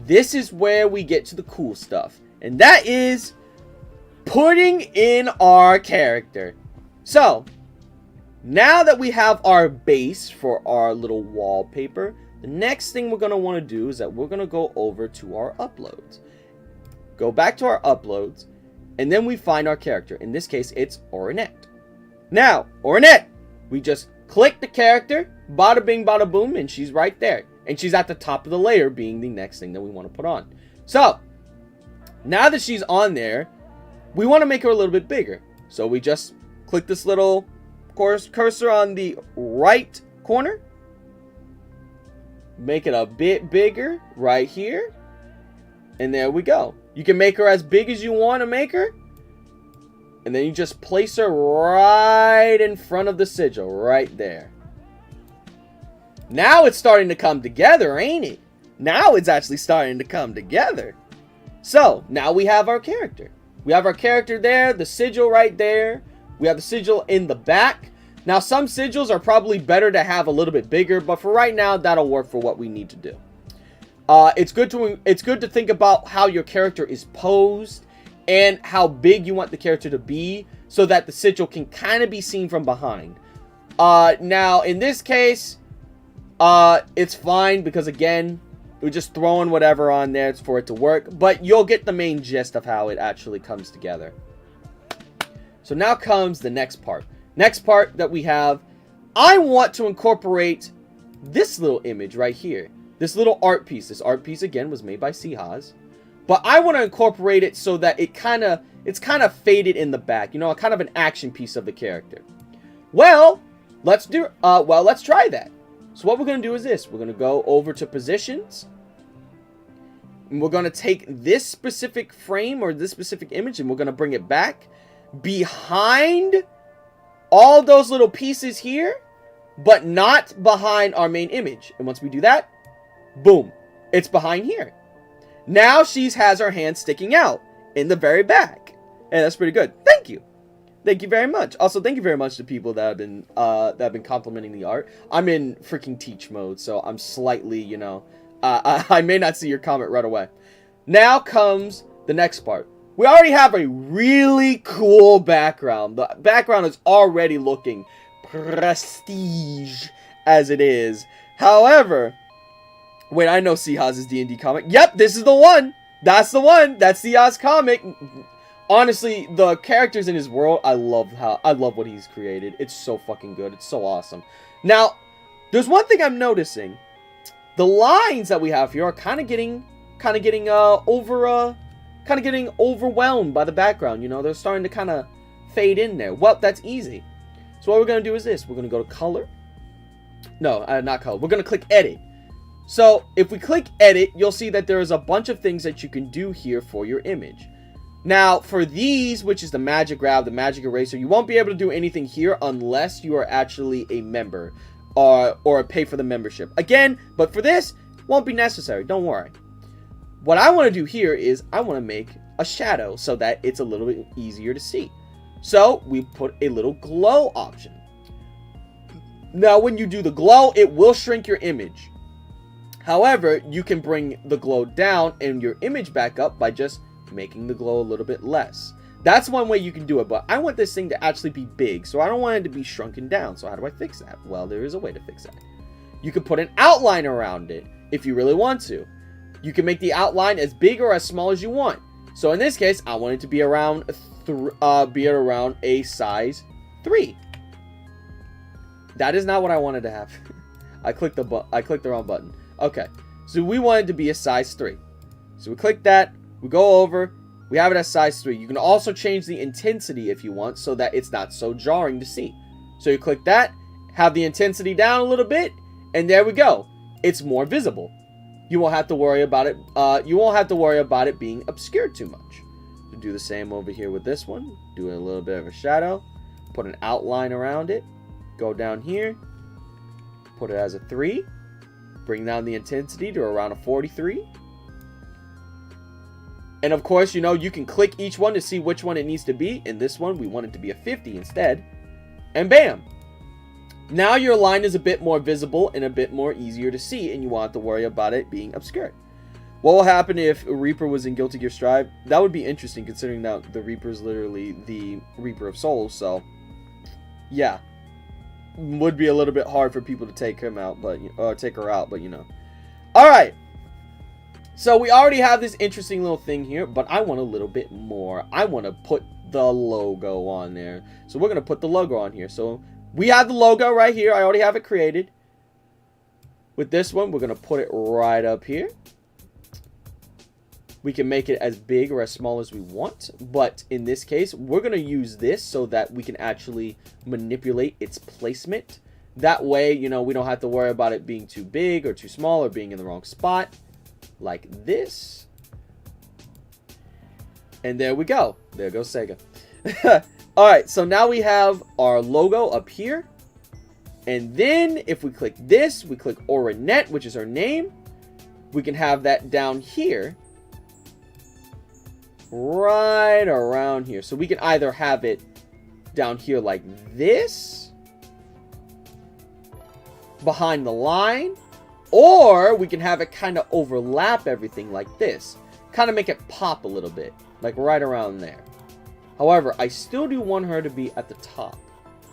This is where we get to the cool stuff. And that is putting in our character. So, now that we have our base for our little wallpaper, the next thing we're going to want to do is that we're going to go over to our uploads. Go back to our uploads, and then we find our character. In this case, it's Orinet. Now, Orinet, we just click the character, bada bing, bada boom, and she's right there. And she's at the top of the layer, being the next thing that we want to put on. So, now that she's on there, we want to make her a little bit bigger. So we just click this little cursor on the right corner. Make it a bit bigger right here. And there we go. You can make her as big as you want to make her. And then you just place her right in front of the sigil, right there. Now it's starting to come together, ain't it? Now it's actually starting to come together. So, now we have our character. We have our character there, the sigil right there. We have the sigil in the back. Now, some sigils are probably better to have a little bit bigger, but for right now, that'll work for what we need to do. It's good to think about how your character is posed and how big you want the character to be so that the sigil can kind of be seen from behind. Now, in this case, it's fine because, again, we're just throwing whatever on there for it to work. But you'll get the main gist of how it actually comes together. So now comes the next part. Next part that we have, I want to incorporate this little image right here. This little art piece. This art piece, again, was made by C-Mack. But I want to incorporate it so that it's kind of faded in the back. You know, kind of an action piece of the character. Well, let's try that. So what we're going to do is this. We're going to go over to positions. And we're going to take this specific frame or this specific image and we're going to bring it back behind all those little pieces here, but not behind our main image. And once we do that, boom, it's behind here. Now she has her hand sticking out in the very back. And that's pretty good. Thank you. Thank you very much. Also, thank you very much to people that have been complimenting the art. I'm in freaking teach mode, so I'm slightly, you know, I may not see your comment right away. Now comes the next part. We already have a really cool background. The background is already looking prestige as it is. However, wait, I know C-Haz's D&D comic. Yep, this is the one. That's the one. That's C-Haz's comic. Honestly, the characters in his world, I love what he's created. It's so fucking good. It's so awesome. Now, there's one thing I'm noticing. The lines that we have here are kind of getting overwhelmed by the background. You know, they're starting to kind of fade in there. Well, that's easy. So what we're going to do is this. We're going to go to color. No, not color. We're going to click edit. So if we click edit, you'll see that there is a bunch of things that you can do here for your image. Now, for these, which is the magic grab, the magic eraser, you won't be able to do anything here unless you are actually a member or pay for the membership. Again, but for this, won't be necessary. Don't worry. What I want to do here is I want to make a shadow so that it's a little bit easier to see. So we put a little glow option. Now, when you do the glow, it will shrink your image. However, you can bring the glow down and your image back up by just making the glow a little bit less. That's one way you can do it, but I want this thing to actually be big, so I don't want it to be shrunken down. So how do I fix that? Well, there is a way to fix that. You can put an outline around it if you really want to. You can make the outline as big or as small as you want. So in this case, I want it to be around a size 3. That is not what I wanted to have. I clicked the wrong button. Okay, so we want it to be a size 3. So we click that. We go over, we have it as size 3. You can also change the intensity if you want so that it's not so jarring to see. So you click that, have the intensity down a little bit, and there we go. It's more visible. You won't have to worry about it. Being obscured too much. So do the same over here with this one. Do a little bit of a shadow. Put an outline around it. Go down here. Put it as a 3. Bring down the intensity to around a 43. And of course, you know, you can click each one to see which one it needs to be. In this one, we want it to be a 50 instead. And bam! Now your line is a bit more visible and a bit more easier to see, and you won't have to worry about it being obscured. What will happen if a Reaper was in Guilty Gear Strive? That would be interesting, considering that the Reaper is literally the Reaper of Souls, so yeah. Would be a little bit hard for people to take him out, but take her out, but you know. Alright. So we already have this interesting little thing here, but I want a little bit more. I want to put the logo on there. So we're going to put the logo on here. So we have the logo right here. I already have it created. With this one, we're going to put it right up here. We can make it as big or as small as we want, but in this case, we're going to use this so that we can actually manipulate its placement. That way, you know, we don't have to worry about it being too big or too small or being in the wrong spot. Like this. And there we go. There goes Sega. Alright, so now we have our logo up here. And then if we click this, we click Orinet, which is our name. We can have that down here. Right around here. So we can either have it down here like this. Behind the line. Or we can have it kind of overlap everything like this. Kind of make it pop a little bit. Like right around there. However, I still do want her to be at the top.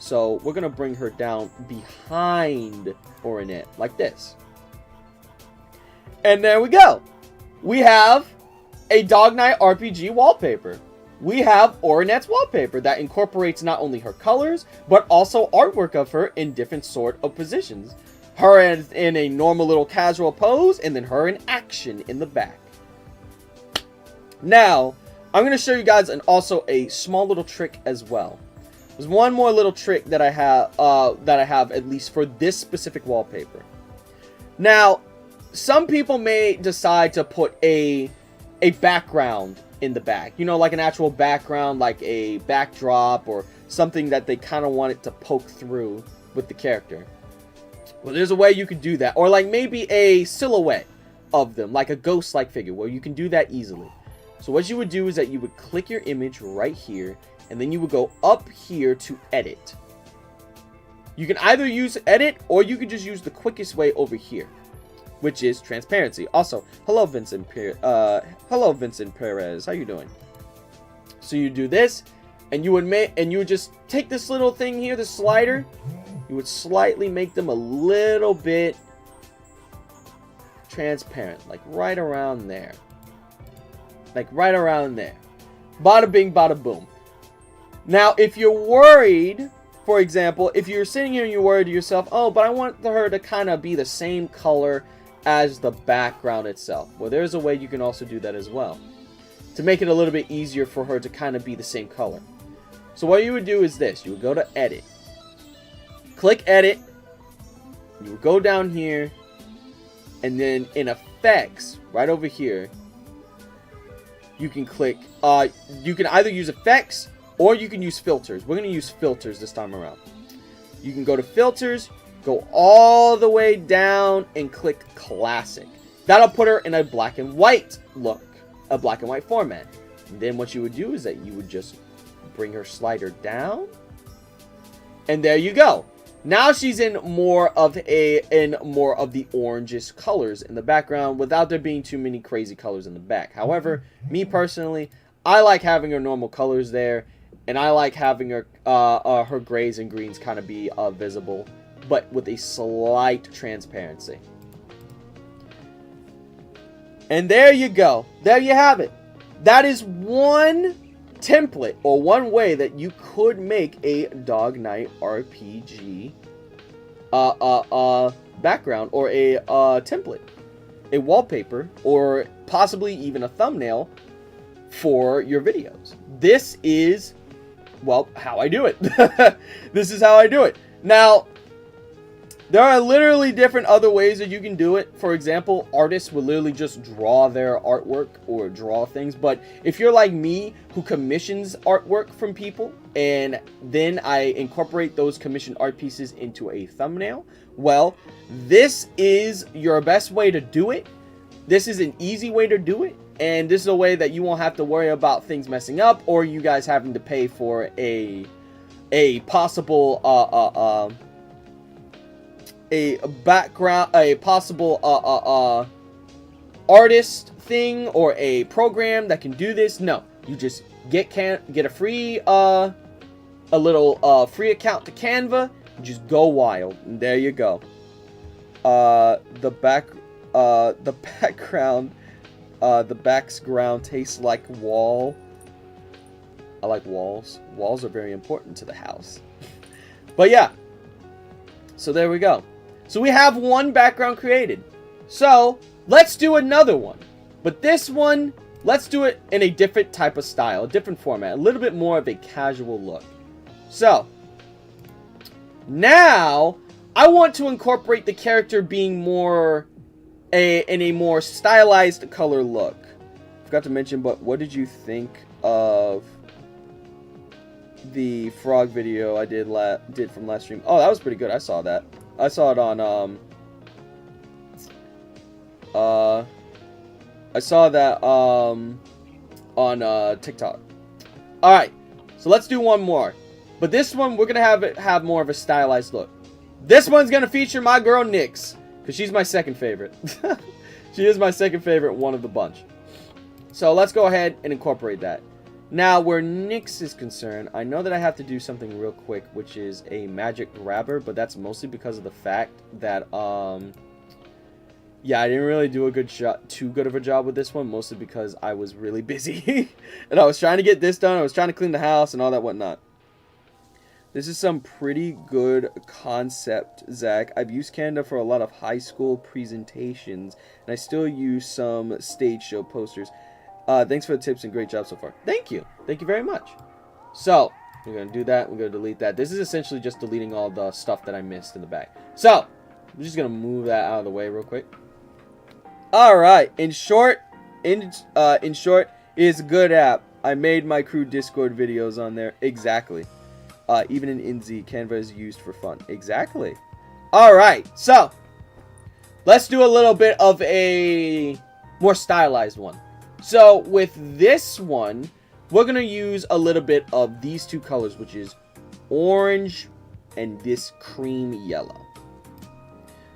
So we're going to bring her down behind Orinet. Like this. And there we go. We have a Dog Night RPG wallpaper. We have Orinet's wallpaper that incorporates not only her colors, but also artwork of her in different sort of positions. Her in a normal little casual pose, and then her in action in the back. Now, I'm going to show you guys also a small little trick as well. There's one more little trick that I have at least for this specific wallpaper. Now, some people may decide to put a background in the back. You know, like an actual background, like a backdrop or something that they kind of want it to poke through with the character. Well, there's a way you could do that. Or like maybe a silhouette of them, like a ghost-like figure, where you can do that easily. So what you would do is that you would click your image right here, and then you would go up here to edit. You can either use edit, or you could just use the quickest way over here, which is transparency. Also, hello Vincent Perez. How you doing? So you do this, and you would just take this little thing here, the slider. You would slightly make them a little bit transparent, like right around there. Like right around there. Bada bing, bada boom. Now, if you're worried, for example, if you're sitting here and you're worried to yourself, oh, but I want her to kind of be the same color as the background itself. Well, there's a way you can also do that as well, to make it a little bit easier for her to kind of be the same color. So what you would do is this. You would go to edit. Click edit. You would go down here. And then in effects, right over here, you can click, you can either use effects or you can use filters. We're going to use filters this time around. You can go to filters, go all the way down and click classic. That'll put her in a black and white look, a black and white format. And then what you would do is that you would just bring her slider down. And there you go. Now she's in more of the orangish colors in the background without there being too many crazy colors in the back. However, me personally, I like having her normal colors there, and I like having her her grays and greens kind of be visible, but with a slight transparency. And there you go. There you have it. That is one template, or one way that you could make a Dog Night RPG background, or a template, a wallpaper, or possibly even a thumbnail for your videos. This is, well, how I do it. This is how I do it. Now, there are literally different other ways that you can do it. For example, artists will literally just draw their artwork or draw things. But if you're like me, who commissions artwork from people, and then I incorporate those commissioned art pieces into a thumbnail, well, this is your best way to do it. This is an easy way to do it. And this is a way that you won't have to worry about things messing up, or you guys having to pay for a possible a background, a possible artist thing or a program that can do this. No, you just get a free a little free account to Canva. And just go wild. And there you go. The background tastes like wall. I like walls. Walls are very important to the house. But yeah. So there we go. So we have one background created. So let's do another one. But this one, let's do it in a different type of style, a different format, a little bit more of a casual look. So now I want to incorporate the character being more in a more stylized color look. Forgot to mention, but what did you think of the frog video I did from last stream? Oh, that was pretty good. I saw that. I saw it on I saw that on TikTok. All right, so let's do one more. But this one we're gonna have more of a stylized look. This one's gonna feature my girl Nyx, because she's my second favorite. She is my second favorite one of the bunch. So let's go ahead and incorporate that. Now, where Nyx is concerned, I know that I have to do something real quick, which is a magic grabber, but that's mostly because of the fact that, yeah, I didn't really do too good of a job with this one, mostly because I was really busy. And I was trying to get this done, I was trying to clean the house and all that whatnot. This is some pretty good concept, Zach. I've used Canva for a lot of high school presentations, and I still use some stage show posters. Thanks for the tips and great job so far. Thank you. Thank you very much. So, we're going to do that. We're going to delete that. This is essentially just deleting all the stuff that I missed in the back. So, I'm just going to move that out of the way real quick. Alright. In short, it's a good app. I made my crew Discord videos on there. Exactly. Even in INZI, Canva is used for fun. Exactly. Alright. So, let's do a little bit of a more stylized one. So, with this one, we're going to use a little bit of these two colors, which is orange and this cream yellow.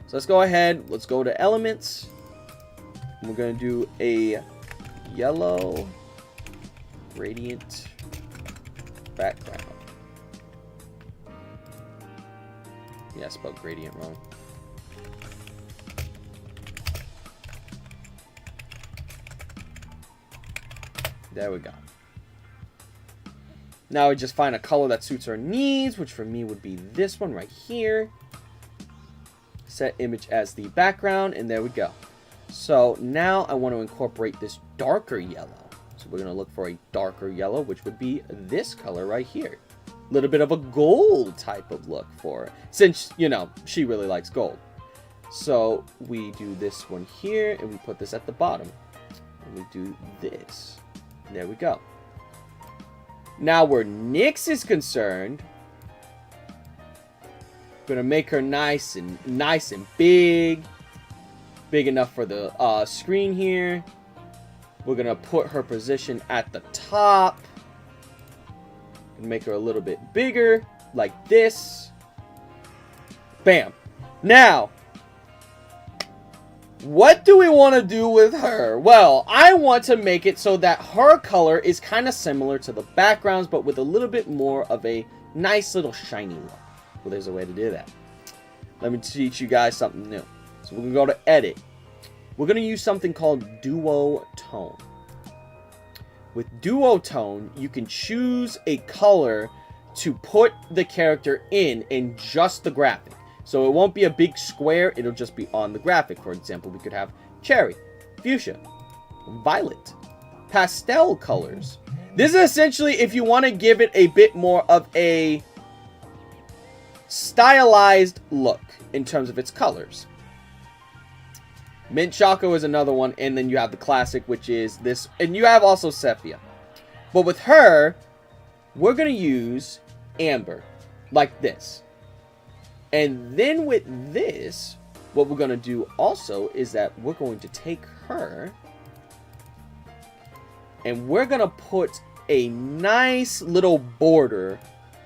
So, let's go ahead. Let's go to elements. And we're going to do a yellow gradient background. Yeah, I spelled gradient wrong. There we go. Now we just find a color that suits our needs, which for me would be this one right here. Set image as the background, and there we go. So now I want to incorporate this darker yellow. So we're going to look for a darker yellow, which would be this color right here. A little bit of a gold type of look for her, since, you know, she really likes gold. So we do this one here, and we put this at the bottom. And we do this. There we go. Now, where Nyx is concerned, gonna make her nice and big enough for the screen here. We're gonna put her position at the top and make her a little bit bigger, like this. Bam. Now, what do we want to do with her? Well, I want to make it so that her color is kind of similar to the backgrounds, but with a little bit more of a nice little shiny look. Well, there's a way to do that. Let me teach you guys something new. So we're going to go to edit. We're going to use something called duo tone. With duo tone, you can choose a color to put the character in just the graphic. So it won't be a big square, it'll just be on the graphic. For example, we could have cherry, fuchsia, violet, pastel colors. This is essentially if you want to give it a bit more of a stylized look in terms of its colors. Mint Choco is another one, and then you have the classic, which is this, and you have also sepia. But with her, we're going to use amber, like this. And then with this, what we're going to do also is that we're going to take her and we're going to put a nice little border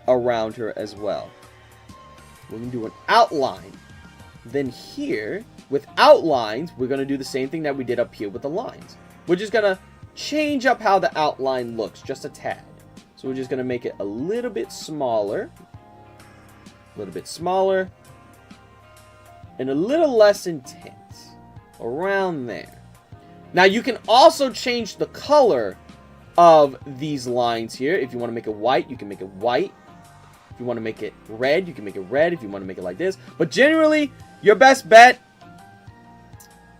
around her as well. We're going to do an outline then here, with outlines, we're going to do the same thing that we did up here with the lines. We're just going to change up how the outline looks, just a tad. So we're just going to make it a little bit smaller. A little bit smaller. And a little less intense. Around there. Now you can also change the color of these lines here. If you want to make it white, you can make it white. If you want to make it red, you can make it red. If you want to make it like this. But generally, your best bet,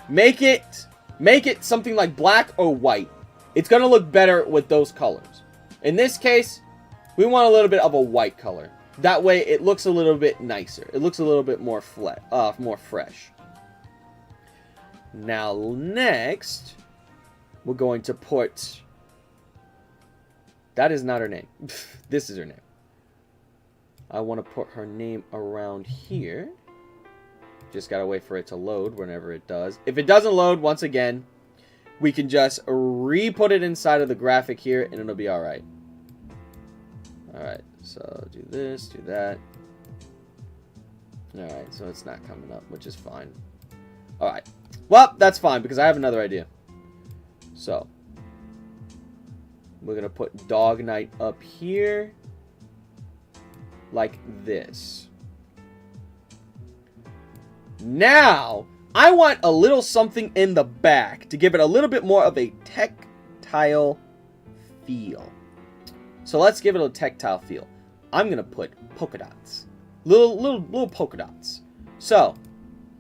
make it something like black or white. It's going to look better with those colors. In this case, we want a little bit of a white color. That way, it looks a little bit nicer. It looks a little bit more fresh. Now, next, we're going to put... That is not her name. This is her name. I want to put her name around here. Just gotta wait for it to load whenever it does. If it doesn't load, once again, we can just re-put it inside of the graphic here, and it'll be alright. Alright, so do this, do that. Alright, so it's not coming up, which is fine. Alright. Well, that's fine, because I have another idea. So, we're going to put Dog Night up here. Like this. Now, I want a little something in the back to give it a little bit more of a tactile feel. So let's give it a tactile feel. I'm going to put polka dots. Little polka dots. So,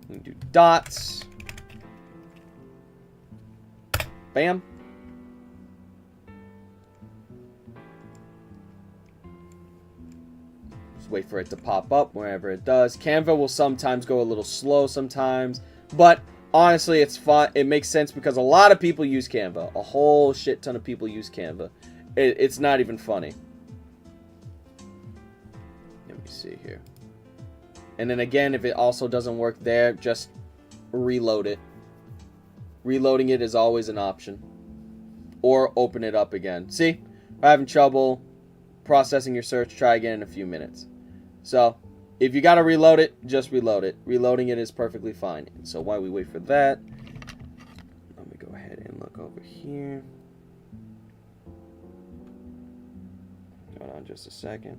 we can do dots. Bam. Just wait for it to pop up wherever it does. Canva will sometimes go a little slow sometimes. But honestly, it's fun. It makes sense because a lot of people use Canva. A whole shit ton of people use Canva. It's not even funny. Let me see here. And then again, if it also doesn't work there, just reload it. Reloading it is always an option. Or open it up again. See? If I'm having trouble processing your search, try again in a few minutes. So, if you gotta reload it, just reload it. Reloading it is perfectly fine. And so while we wait for that, let me go ahead and look over here. Hold on just a second.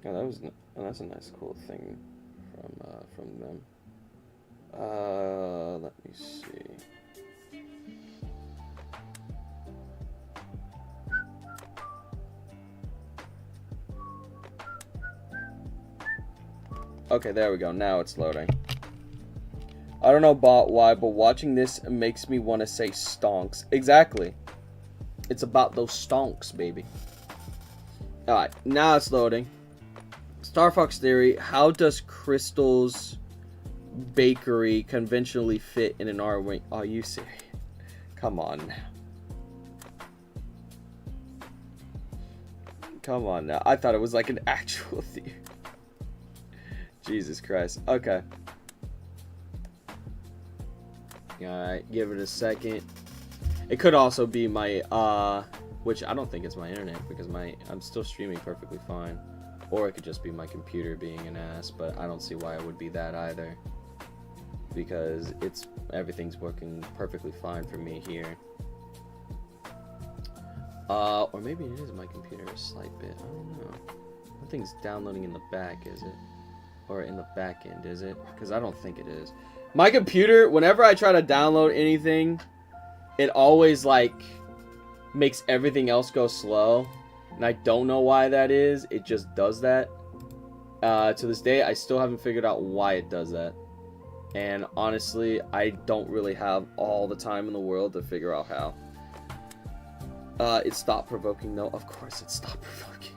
Oh, that's a nice cool thing from them. Let me see. Okay, there we go. Now it's loading. I don't know why, but watching this makes me want to say stonks. Exactly. It's about those stonks, baby. Alright, now it's loading. Star Fox Theory, how does Crystal's bakery conventionally fit in an R-wing? Are you serious? Come on. Come on now. I thought it was like an actual theory. Jesus Christ. Okay. Alright, give it a second. It could also be my, which I don't think it's my internet because I'm still streaming perfectly fine. Or it could just be my computer being an ass, but I don't see why it would be that either. Because everything's working perfectly fine for me here. Or maybe it is my computer a slight bit. I don't know. Nothing's downloading in the back, is it? Or in the back end, is it? Because I don't think it is. My computer, whenever I try to download anything, it always, like, makes everything else go slow. And I don't know why that is. It just does that. To this day, I still haven't figured out why it does that. And honestly, I don't really have all the time in the world to figure out how. It's thought provoking, though. Of course it's thought provoking.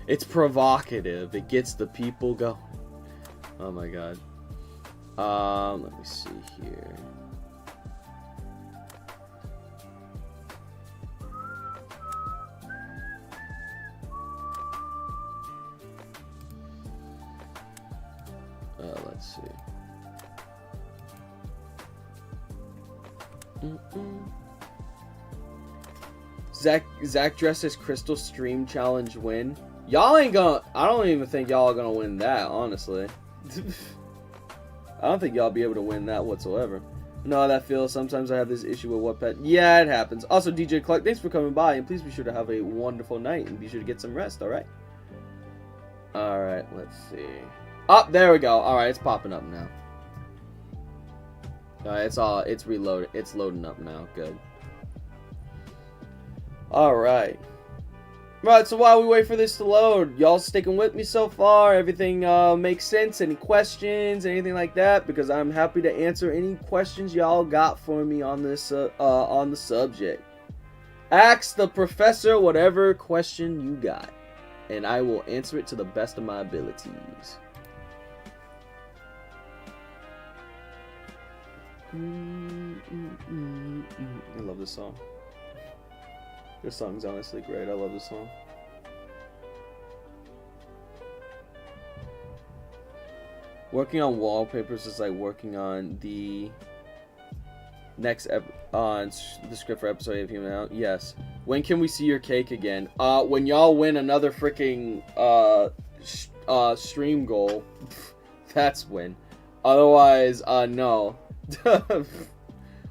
It's provocative. It gets the people going. Oh my god. Let me see here. Let's see. Zach dressed as Crystal Stream Challenge win. Y'all ain't gonna... I don't even think y'all are gonna win that, honestly. I don't think y'all be able to win that whatsoever. No, how that feels. Sometimes I have this issue with Wattpad. Yeah, it happens. Also, DJ Clark, thanks for coming by, and please be sure to have a wonderful night, and be sure to get some rest, alright? Alright, let's see. Oh, there we go. Alright, it's popping up now. Alright, it's reloaded. It's loading up now. Good. Alright. Right, so while we wait for this to load, y'all sticking with me so far? Everything makes sense? Any questions, anything like that? Because I'm happy to answer any questions y'all got for me on this on the subject. Ask the professor whatever question you got, and I will answer it to the best of my abilities. I love this song. This song's honestly great. I love this song. Working on wallpapers is like working on the next on the script for episode 8 of Human Out. Yes. When can we see your cake again? When y'all win another freaking stream goal. That's when. Otherwise, no.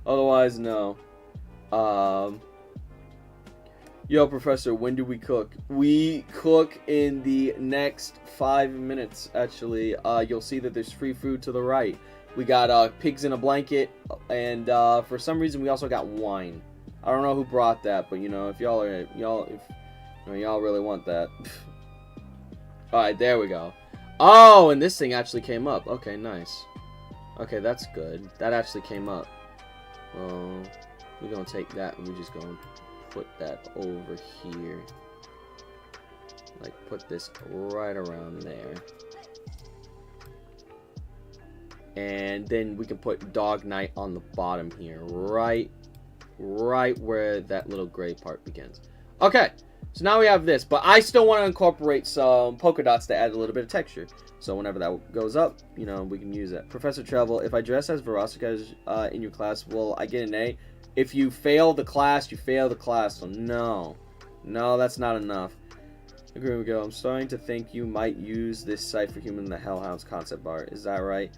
Otherwise, no. Yo, Professor, when do we cook? We cook in the next 5 minutes, actually. You'll see that there's free food to the right. We got pigs in a blanket, and for some reason we also got wine. I don't know who brought that, but you know, if y'all really want that. Alright, there we go. Oh, and this thing actually came up. Okay, nice. Okay, that's good. That actually came up. We're gonna take that and we're just gonna put that over here. Like, put this right around there. And then we can put Dog Night on the bottom here. Right where that little gray part begins. Okay, so now we have this. But I still want to incorporate some polka dots to add a little bit of texture. So whenever that goes up, you know, we can use that. Professor Travel, if I dress as Verosika in your class, will I get an A? If you fail the class, you fail the class. So no. No, that's not enough. Here we go. I'm starting to think you might use this site for Human in the Hellhounds concept art. Is that right?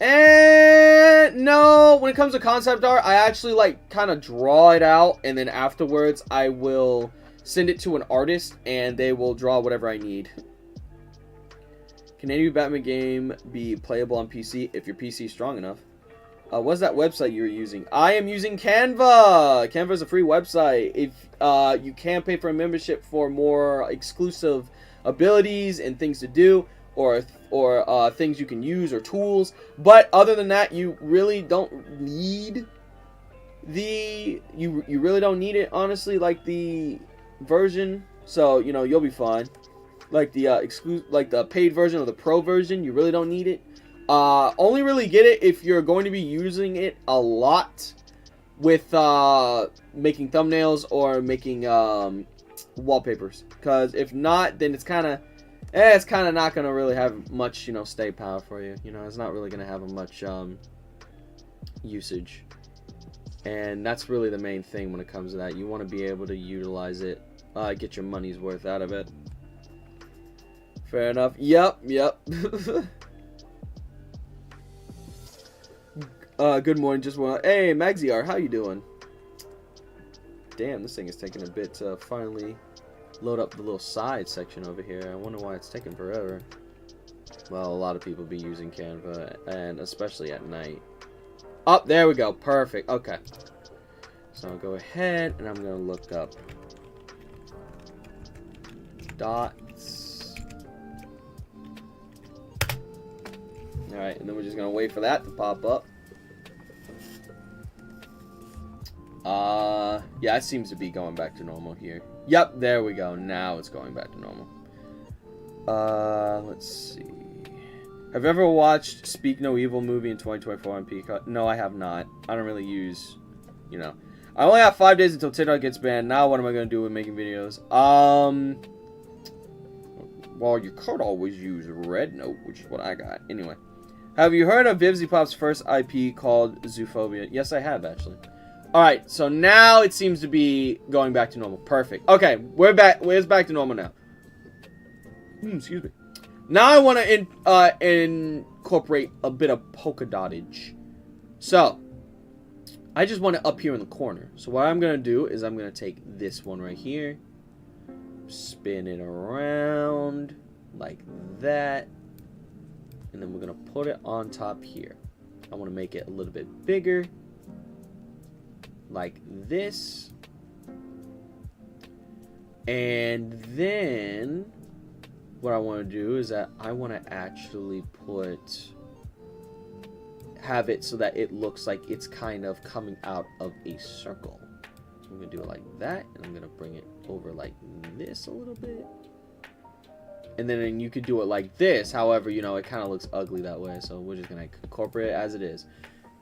And no, when it comes to concept art, I actually like kind of draw it out, and then afterwards I will send it to an artist and they will draw whatever I need. Can any Batman game be playable on PC if your PC is strong enough? What's that website you're using? I am using Canva. Canva is a free website. If you can pay for a membership for more exclusive abilities and things to do, or things you can use or tools. But other than that, you really don't need you really don't need it, honestly, like the version. So you know, you'll be fine. Like the the paid version or the pro version, you really don't need it. Only really get it if you're going to be using it a lot with making thumbnails or making wallpapers. Because if not, then it's kind of not going to really have much, you know, stay power for you. You know, it's not really going to have much usage. And that's really the main thing when it comes to that. You want to be able to utilize it, get your money's worth out of it. Fair enough. Yep. Good morning. Just want. Hey, Magziar, how you doing? Damn, this thing is taking a bit to finally load up the little side section over here. I wonder why it's taking forever. Well, a lot of people be using Canva, and especially at night. Oh, there we go. Perfect. Okay. So I'll go ahead and I'm gonna look up dots. Alright, and then we're just gonna wait for that to pop up. Yeah, it seems to be going back to normal here. Yep, there we go. Now it's going back to normal. Let's see. Have you ever watched Speak No Evil movie in 2024 on Peacock? No, I have not. I don't really use, you know. I only have 5 days until TikTok gets banned. Now what am I going to do with making videos? Well, you could always use Red Note, which is what I got. Anyway. Have you heard of Vivzy Pop's first IP called Zoophobia? Yes, I have, actually. Alright, so now it seems to be going back to normal. Perfect. Okay, we're back. It's back to normal now. Excuse me. Now I want to incorporate a bit of polka dottage. So, I just want it up here in the corner. So what I'm going to do is I'm going to take this one right here. Spin it around like that. And then we're going to put it on top here. I want to make it a little bit bigger. Like this. And then what I want to do is that I want to actually have it so that it looks like it's kind of coming out of a circle. So I'm going to do it like that, and I'm going to bring it over like this a little bit. And then you could do it like this. However, you know, it kind of looks ugly that way, so we're just going to incorporate it as it is.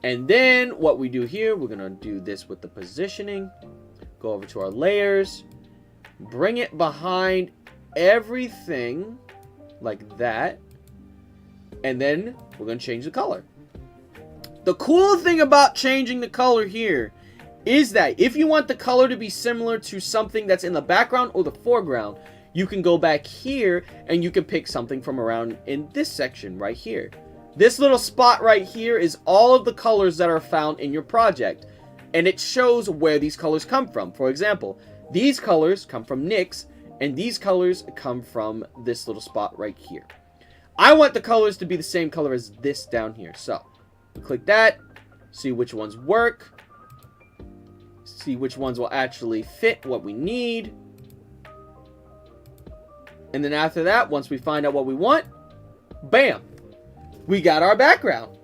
And then what we do here, we're going to do this with the positioning. Go over to our layers. Bring it behind everything like that. And then we're going to change the color. The cool thing about changing the color here is that if you want the color to be similar to something that's in the background or the foreground, you can go back here and you can pick something from around in this section right here. This little spot right here is all of the colors that are found in your project, and it shows where these colors come from. For example, these colors come from Nick's, and these colors come from this little spot right here. I want the colors to be the same color as this down here, so click that, see which ones work, see which ones will actually fit what we need. And then after that, once we find out what we want, bam, we got our background.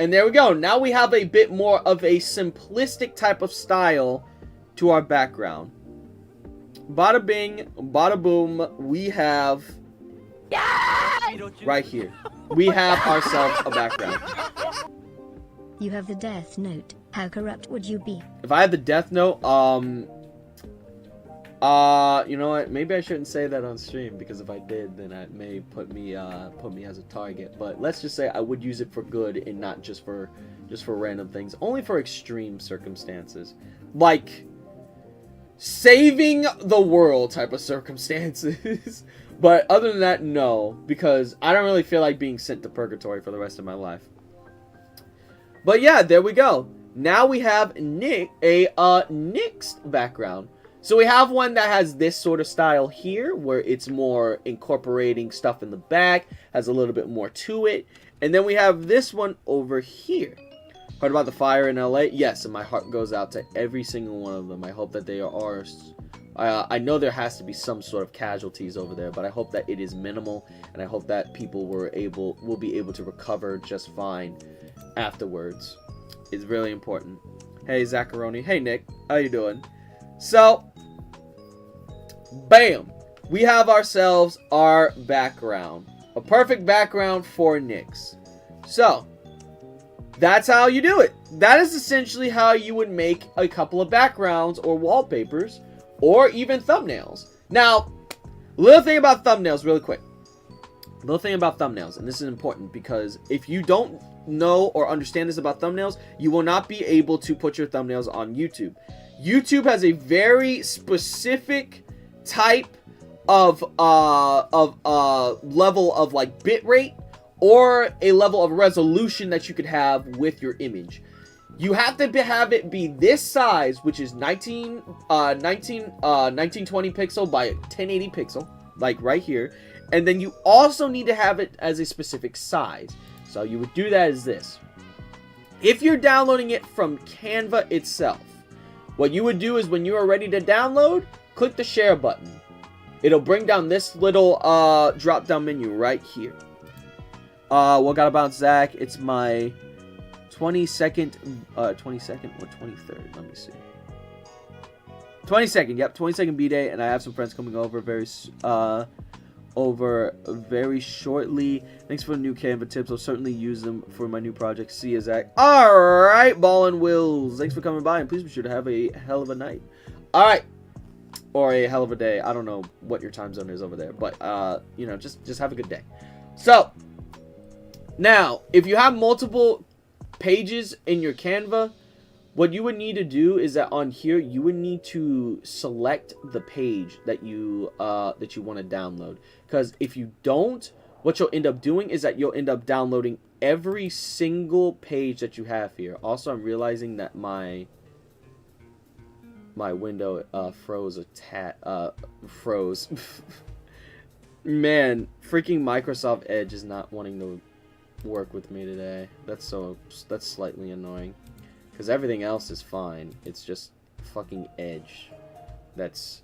And there we go. Now we have a bit more of a simplistic type of style to our background. Bada bing, bada boom, we have right here. We have ourselves a background. You have the death note. How corrupt would you be? If I had the death note, you know what? Maybe I shouldn't say that on stream, because if I did, then it may put me as a target. But let's just say I would use it for good and not just for random things. Only for extreme circumstances, like saving the world type of circumstances. But other than that, no, because I don't really feel like being sent to purgatory for the rest of my life. But yeah, there we go. Now we have Nick's background. So we have one that has this sort of style here, where it's more incorporating stuff in the back, has a little bit more to it. And then we have this one over here. Heard about the fire in LA? Yes, and my heart goes out to every single one of them. I hope that they are... I know there has to be some sort of casualties over there, but I hope that it is minimal, and I hope that people will be able to recover just fine afterwards. It's really important. Hey, Zacharoni. Hey, Nick. How you doing? So, bam! We have ourselves our background. A perfect background for Nick's. So, that's how you do it. That is essentially how you would make a couple of backgrounds or wallpapers or even thumbnails. Now, little thing about thumbnails really quick. Little thing about thumbnails, and this is important because if you don't know or understand this about thumbnails, you will not be able to put your thumbnails on YouTube. YouTube has a very specific type of level of like bit rate or a level of resolution that you could have with your image. You have to have it be this size, which is 1920 pixel by 1080 pixel, like right here. And then you also need to have it as a specific size. So you would do that as this. If you're downloading it from Canva itself, what you would do is when you are ready to download, click the share button. It'll bring down this little drop down menu right here. What got about Zach? It's my 22nd or 23rd. Let me see. 22nd. Yep, 22nd B-Day, and I have some friends coming over very shortly. Thanks for the new Canva tips. I'll certainly use them for my new project. See you, Zach. Alright, Ballin' Wills. Thanks for coming by, and please be sure to have a hell of a night. Alright. Or a hell of a day. I don't know what your time zone is over there. But, you know, just have a good day. So, now, if you have multiple pages in your Canva, what you would need to do is that on here you would need to select the page that you want to download, because if you don't, what you'll end up doing is that you'll end up downloading every single page that you have here. Also, I'm realizing that my window froze froze. Man, freaking Microsoft Edge is not wanting to work with me today. That's slightly annoying, because everything else is fine. It's just fucking Edge that's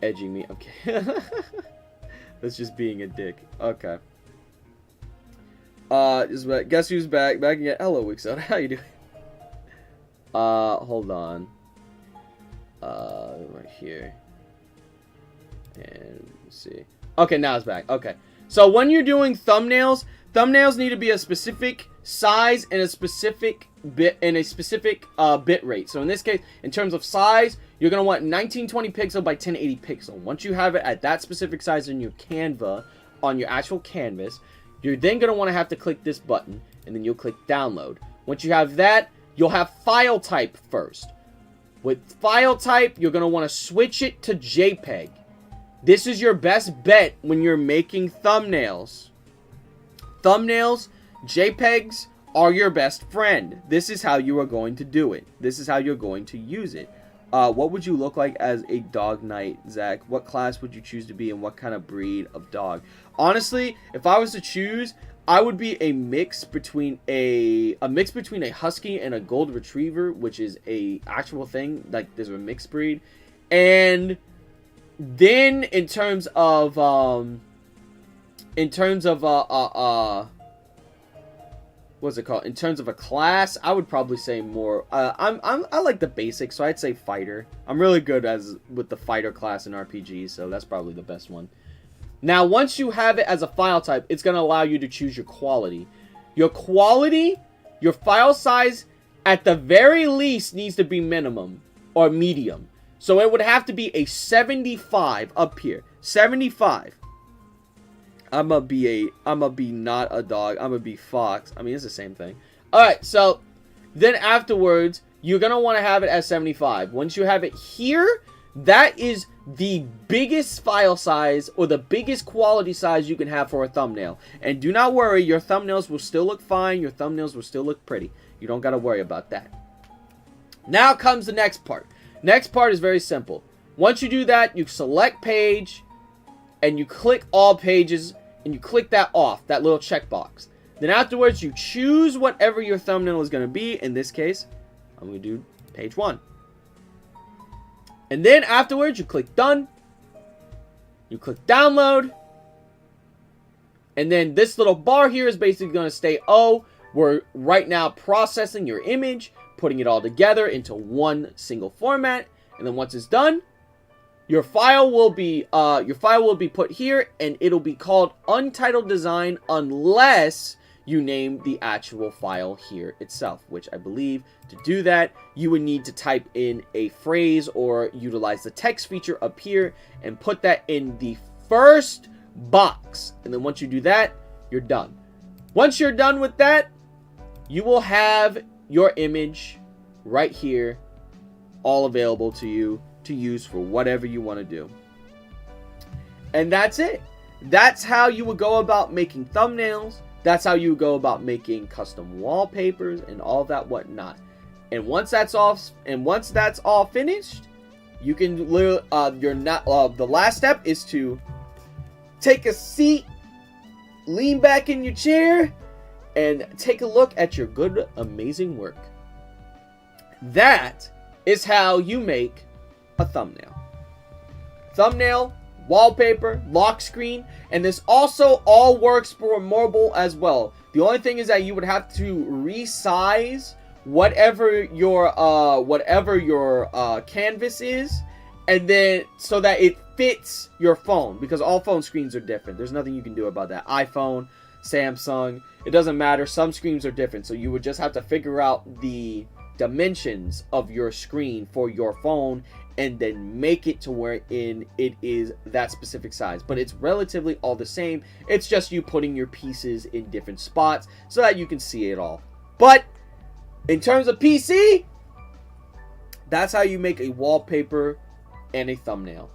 edging me. Okay. That's just being a dick. Okay. Guess who's back? Back again. Hello, Wixout. How you doing? Hold on. Right here. And let's see. Okay, now it's back. Okay. So when you're doing thumbnails need to be a specific size and a specific bit rate. So in this case, in terms of size, you're gonna want 1920 pixel by 1080 pixel. Once you have it at that specific size in your Canva, on your actual canvas, you're then gonna want to have to click this button, and then you'll click download. Once you have that, you'll have file type first. With file type, you're gonna want to switch it to JPEG. This is your best bet when you're making thumbnails. Thumbnails, JPEGs are your best friend. This is how you are going to do it. This is how you're going to use it. What would you look like as a dog knight, Zach? What class would you choose to be, and what kind of breed of dog? Honestly, if I was to choose, I would be a mix between a husky and a gold retriever, which is a actual thing. Like, there's a mixed breed. And then in terms of what's it called? In terms of a class, I would probably say more. I like the basics, so I'd say fighter. I'm really good with the fighter class in RPGs, so that's probably the best one. Now, once you have it as a file type, it's going to allow you to choose your quality. Your quality, your file size, at the very least needs to be minimum or medium. So it would have to be a 75 up here. 75. I'ma be not a dog. I'm gonna be fox. I mean, it's the same thing. Alright, so then afterwards, you're gonna want to have it as 75. Once you have it here, that is the biggest file size or the biggest quality size you can have for a thumbnail. And do not worry, your thumbnails will still look fine. Your thumbnails will still look pretty. You don't gotta worry about that. Now comes the next part. Next part is very simple. Once you do that, you select page, and you click all pages, and you click that off, that little checkbox. Then afterwards, you choose whatever your thumbnail is going to be. In this case, I'm going to do page 1. And then afterwards, you click done. You click download. And then this little bar here is basically going to say, oh, we're right now processing your image, putting it all together into one single format. And then once it's done, your file will be put here, and it'll be called Untitled Design unless you name the actual file here itself, which I believe to do that, you would need to type in a phrase or utilize the text feature up here and put that in the first box. And then once you do that, you're done. Once you're done with that, you will have your image right here, all available to you to use for whatever you want to do. And that's it. That's how you would go about making thumbnails. That's how you would go about making custom wallpapers and all that whatnot. And once that's all finished, you can literally the last step is to take a seat, lean back in your chair, and take a look at your good, amazing work. That is how you make a thumbnail. Thumbnail, wallpaper, lock screen, and this also all works for mobile as well. The only thing is that you would have to resize whatever your canvas is, and then so that it fits your phone, because all phone screens are different. There's nothing you can do about that. iPhone, Samsung, it doesn't matter. Some screens are different, so you would just have to figure out the dimensions of your screen for your phone and then make it to where it is that specific size. But it's relatively all the same. It's just you putting your pieces in different spots so that you can see it all. But In terms of PC, that's how you make a wallpaper and a thumbnail.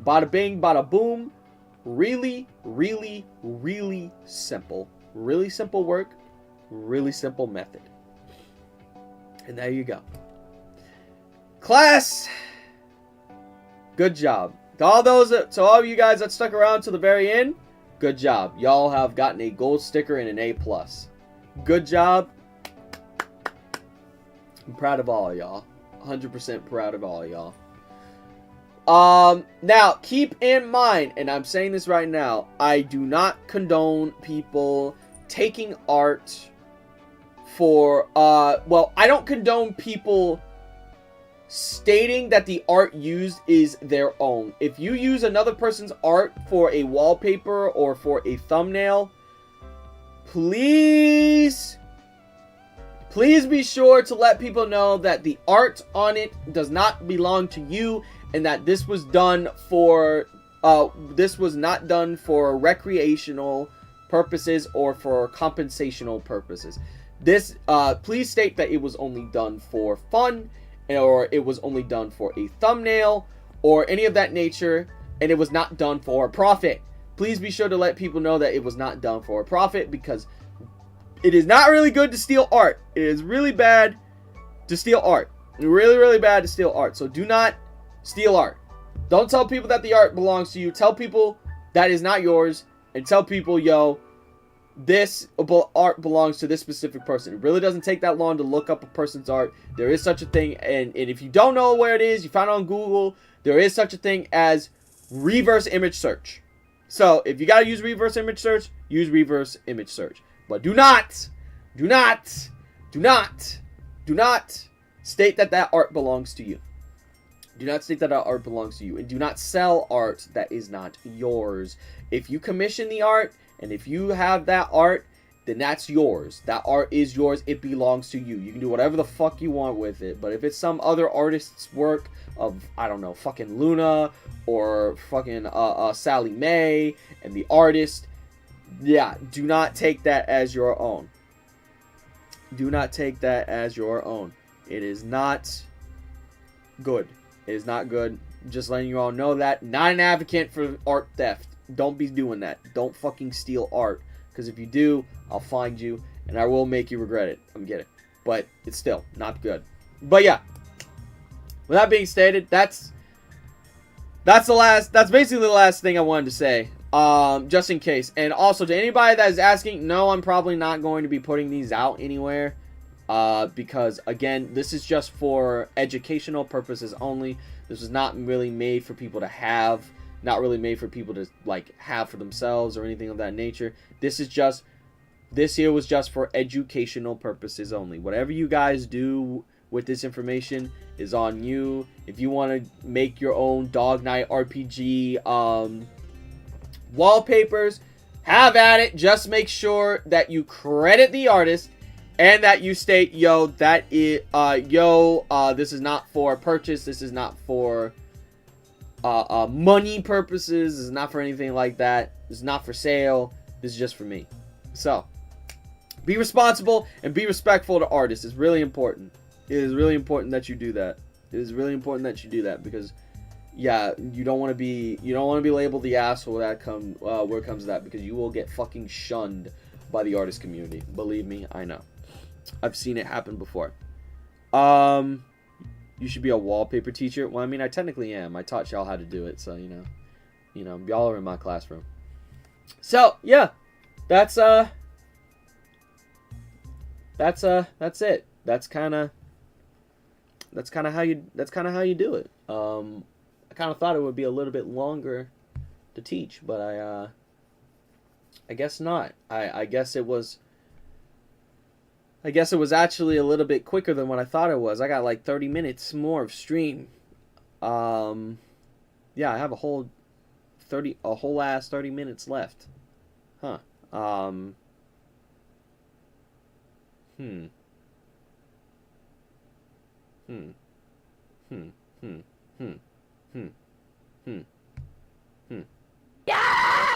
Bada bing, bada boom. Really, really, really simple. Really simple work. Really simple method. And there you go. Class, good job. To all of you guys that stuck around to the very end, good job. Y'all have gotten a gold sticker and an A+. Good job. I'm proud of all of y'all. 100% proud of all of y'all. Now, keep in mind, and I'm saying this right now, I do not condone people taking art for, well, I don't condone people stating that the art used is their own. If you use another person's art for a wallpaper or for a thumbnail, please be sure to let people know that the art on it does not belong to you, and that this was done for this was not done for recreational purposes or for compensational purposes. This please state that it was only done for fun, or it was only done for a thumbnail or any of that nature, and it was not done for a profit. Please be sure to let people know that it was not done for a profit, because it is not really good to steal art. It is really bad to steal art. Really, really bad to steal art. So do not steal art. Don't tell people that the art belongs to you. Tell people that is not yours, and tell people, yo, this art belongs to this specific person. It really doesn't take that long to look up a person's art. There is such a thing, and if you don't know where it is, you found it on Google, there is such a thing as reverse image search. So if you gotta use reverse image search, use reverse image search. But do not state that that art belongs to you. Do not state that art belongs to you. And do not sell art that is not yours. If you commission the art, and if you have that art, then that's yours. That art is yours. It belongs to you. You can do whatever the fuck you want with it. But if it's some other artist's work of, I don't know, fucking Luna or fucking Sally Mae and the artist, yeah, do not take that as your own. Do not take that as your own. It is not good. It is not good. Just letting you all know that. Not an advocate for art theft. Don't be doing that. Don't fucking steal art. Because if you do, I'll find you. And I will make you regret it. I'm kidding. But it's still not good. But yeah. With that being stated, that's basically the last thing I wanted to say. Just in case. And also to anybody that is asking, no, I'm probably not going to be putting these out anywhere. Because again, this is just for educational purposes only. This is not really made for people to have. Not really made for people to like have for themselves or anything of that nature. This here was just for educational purposes only. Whatever you guys do with this information is on you. If you want to make your own Dog Night RPG wallpapers, have at it. Just make sure that you credit the artist and that you state, yo, that is this is not for purchase, this is not for money purposes, this is not for anything like that, this is not for sale, this is just for me. So be responsible and be respectful to artists. It's really important. It is really important that you do that. It is really important that you do that, because yeah, you don't want to be labeled the asshole where it comes to that, because you will get fucking shunned by the artist community. Believe me, I know. I've seen it happen before. You should be a wallpaper teacher. Well, I mean, I technically am. I taught y'all how to do it, so you know, y'all are in my classroom. So yeah, that's it. That's kind of how you do it. I kind of thought it would be a little bit longer to teach, but I guess not. I guess it was actually a little bit quicker than what I thought it was. I got like 30 minutes more of stream. Yeah, I have a whole ass 30 minutes left. Huh.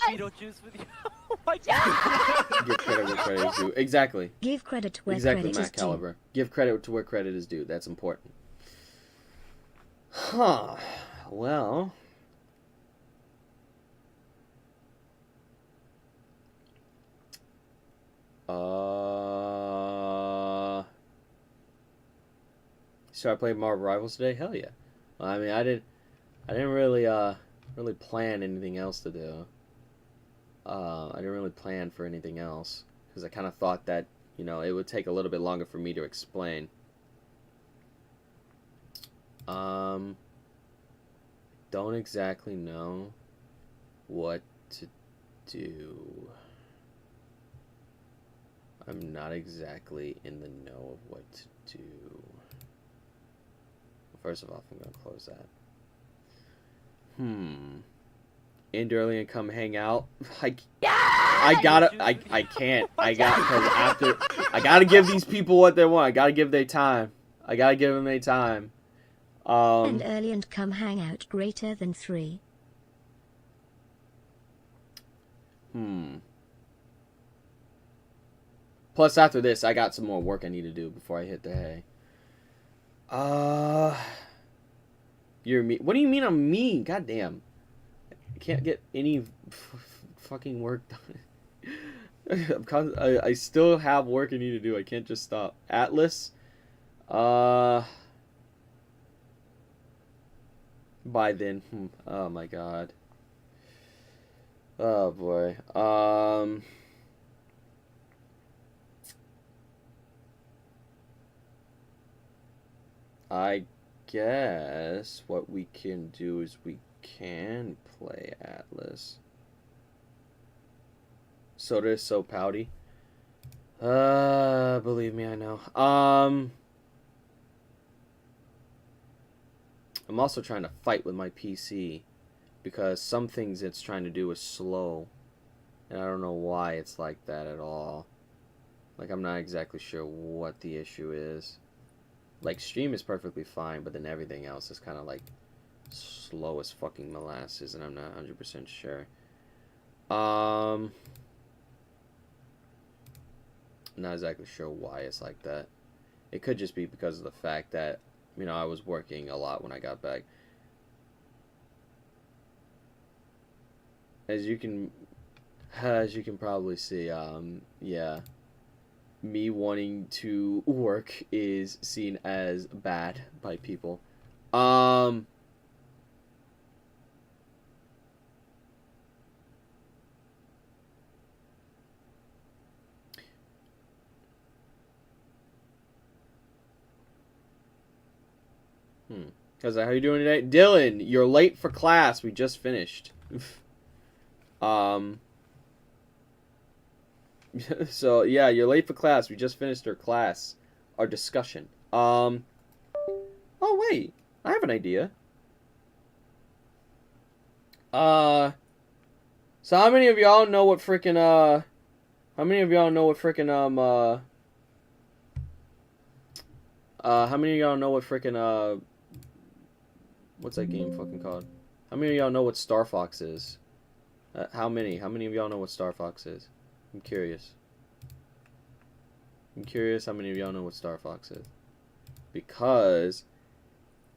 Beetlejuice with you. Oh my God. give credit where credit is due. Exactly. Give credit where Exactly, credit Matt is due. Caliber. Give credit to where credit is due. That's important. Huh. Well. So I played Marvel Rivals today? Hell yeah. Well, I mean, I didn't really plan anything else to do. I didn't really plan for anything else because I kind of thought that, you know, it would take a little bit longer for me to explain. Don't exactly know what to do. I'm not exactly in the know of what to do. First of all, I'm gonna close that. End early and come hang out. I can't. I gotta give these people what they want. I gotta give their time. I gotta give them their time. End early and come hang out greater than 3. Plus, after this, I got some more work I need to do before I hit the hay. You're me. What do you mean I'm me? Goddamn. I can't get any fucking work done. I still have work I need to do. I can't just stop. Atlas. By then. Oh my god. Oh boy. I guess what we can do is we can play Atlas. Soda is so pouty. Believe me, I know. I'm also trying to fight with my PC because some things it's trying to do is slow. And I don't know why it's like that at all. Like, I'm not exactly sure what the issue is. Like, stream is perfectly fine, but then everything else is kind of like slow as fucking molasses, and I'm not 100% sure. Not exactly sure why it's like that. It could just be because of the fact that, you know, I was working a lot when I got back. As you can probably see, yeah. Me wanting to work is seen as bad by people. How's that? How you doing today? Dylan, you're late for class. We just finished. So yeah, you're late for class. We just finished our class, our discussion. Oh wait, I have an idea. So how many of y'all know what freaking how many of y'all know what freaking how many of y'all know what freaking what's that game fucking called? How many of y'all know what Star Fox is? How many of y'all know what Star Fox is? I'm curious. I'm curious how many of y'all know what Star Fox is. Because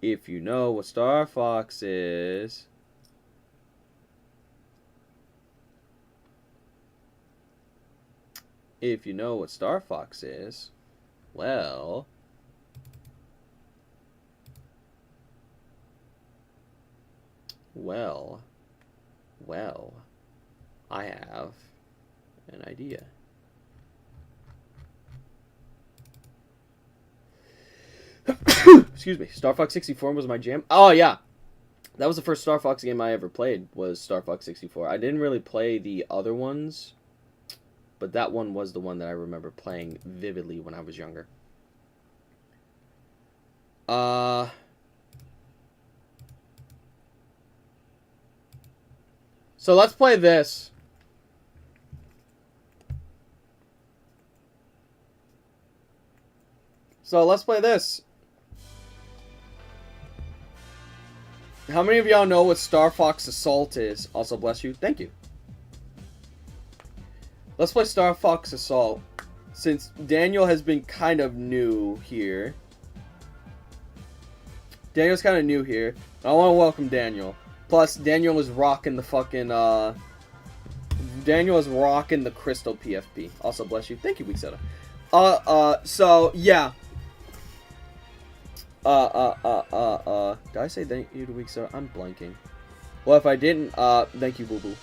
if you know what Star Fox is, well, I have an idea. Excuse me. Star Fox 64 was my jam. Oh yeah, that was the first Star Fox game I ever played. Was Star Fox 64. I didn't really play the other ones, but that one was the one that I remember playing vividly when I was younger. So let's play this. So let's play this. How many of y'all know what Star Fox Assault is? Also, bless you. Thank you. Let's play Star Fox Assault. Since Daniel has been kind of new here. Daniel's kind of new here. I want to welcome Daniel. Plus, Daniel is rocking the fucking, Daniel is rocking the Crystal PFP. Also, bless you. Thank you, Weeksetta. So, yeah. Did I say thank you to Weeksetta? I'm blanking. Well, if I didn't, thank you, boo-boo.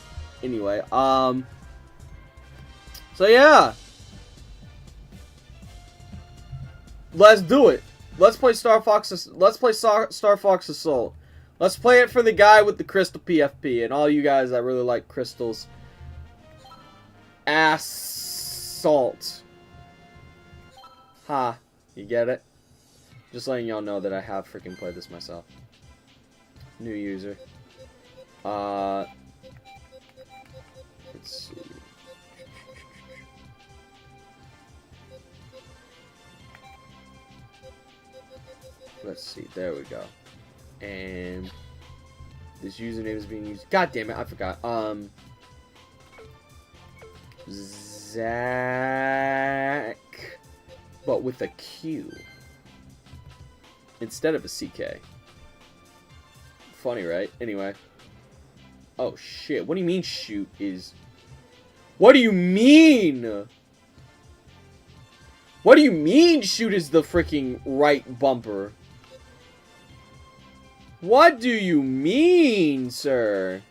Anyway, so, yeah. Let's do it. Let's play Star Fox. Let's play Star Fox Assault. Let's play it for the guy with the Crystal PFP and all you guys that really like crystals. Assault. Ha. You get it? Just letting y'all know that I have freaking played this myself. New user. Let's see. Let's see. There we go. And this username is being used. God damn it! I forgot. Zach, but with a Q instead of a CK. Funny, right? Anyway. Oh shit! What do you mean shoot is? What do you mean? What do you mean shoot is the freaking right bumper? What do you mean, sir?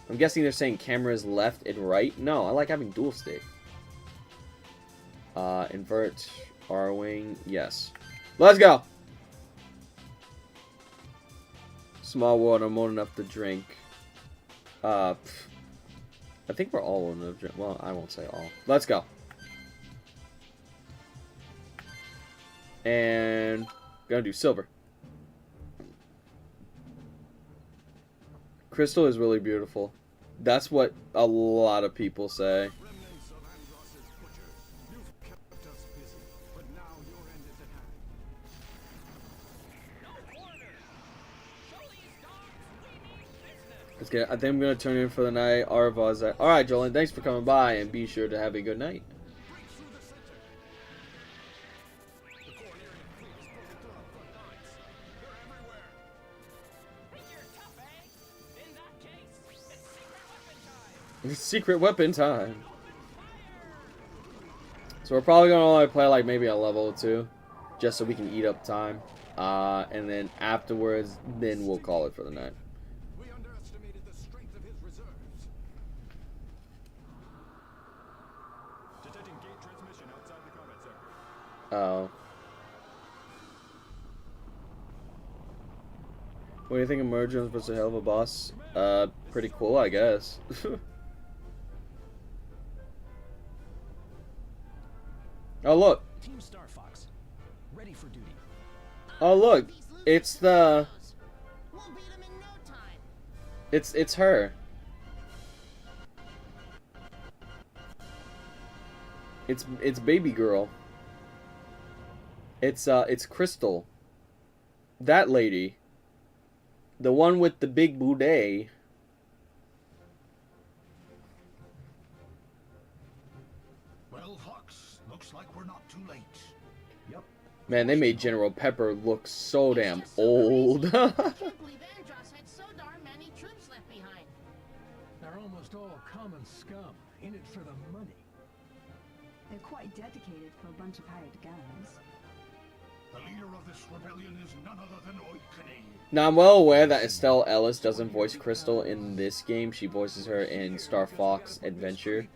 I'm guessing they're saying cameras left and right. No, I like having dual stick. Invert R-wing. Yes. Let's go. Small world. I'm old enough to drink. I think we're all old enough to drink. Well, I won't say all. Let's go. And gonna do silver. Crystal is really beautiful. That's what a lot of people say. Let's get. I think I'm gonna turn in for the night. Arva's at. All right, Jolene. Thanks for coming by, and be sure to have a good night. It's secret weapon time. So we're probably gonna only play like maybe a level or two, just so we can eat up time. And then afterwards, then we'll call it for the night. We underestimated the strength of his reserves. Detecting gate transmission outside the combat sector. Oh. What do you think of Mergems versus Helluva boss? Pretty cool, I guess. Oh look. Team Star Fox, ready for duty. Oh look. It's the. We'll beat him in no time. It's her. It's baby girl. It's Crystal. That lady. The one with the big boudet. Well, Hawks, looks like we're not too late. Yep. Man, they made General Pepper look so damn old. I can't believe Andros had so darn many troops left behind. They're almost all common scum, in it for the money. They're quite dedicated for a bunch of hired guns. The leader of this rebellion is none other than Oikane. Now, I'm well aware that Estelle Ellis doesn't voice Crystal in this game. She voices her in Star Fox Adventure.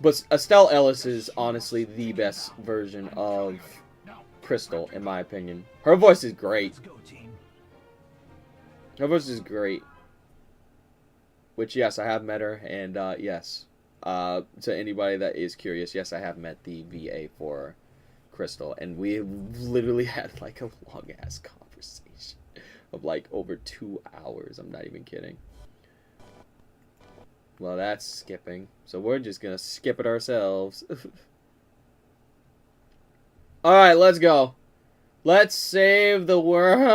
But Estelle Ellis is honestly the best version of Crystal, in my opinion. Her voice is great. Let's go, team. Her voice is great. Which, yes, I have met her. And, yes. To anybody that is curious, yes, I have met the VA for Crystal. And we literally had, like, a long-ass conversation of, like, over 2 hours. I'm not even kidding. Well, that's skipping. So we're just gonna skip it ourselves. Alright, let's go. Let's save the world!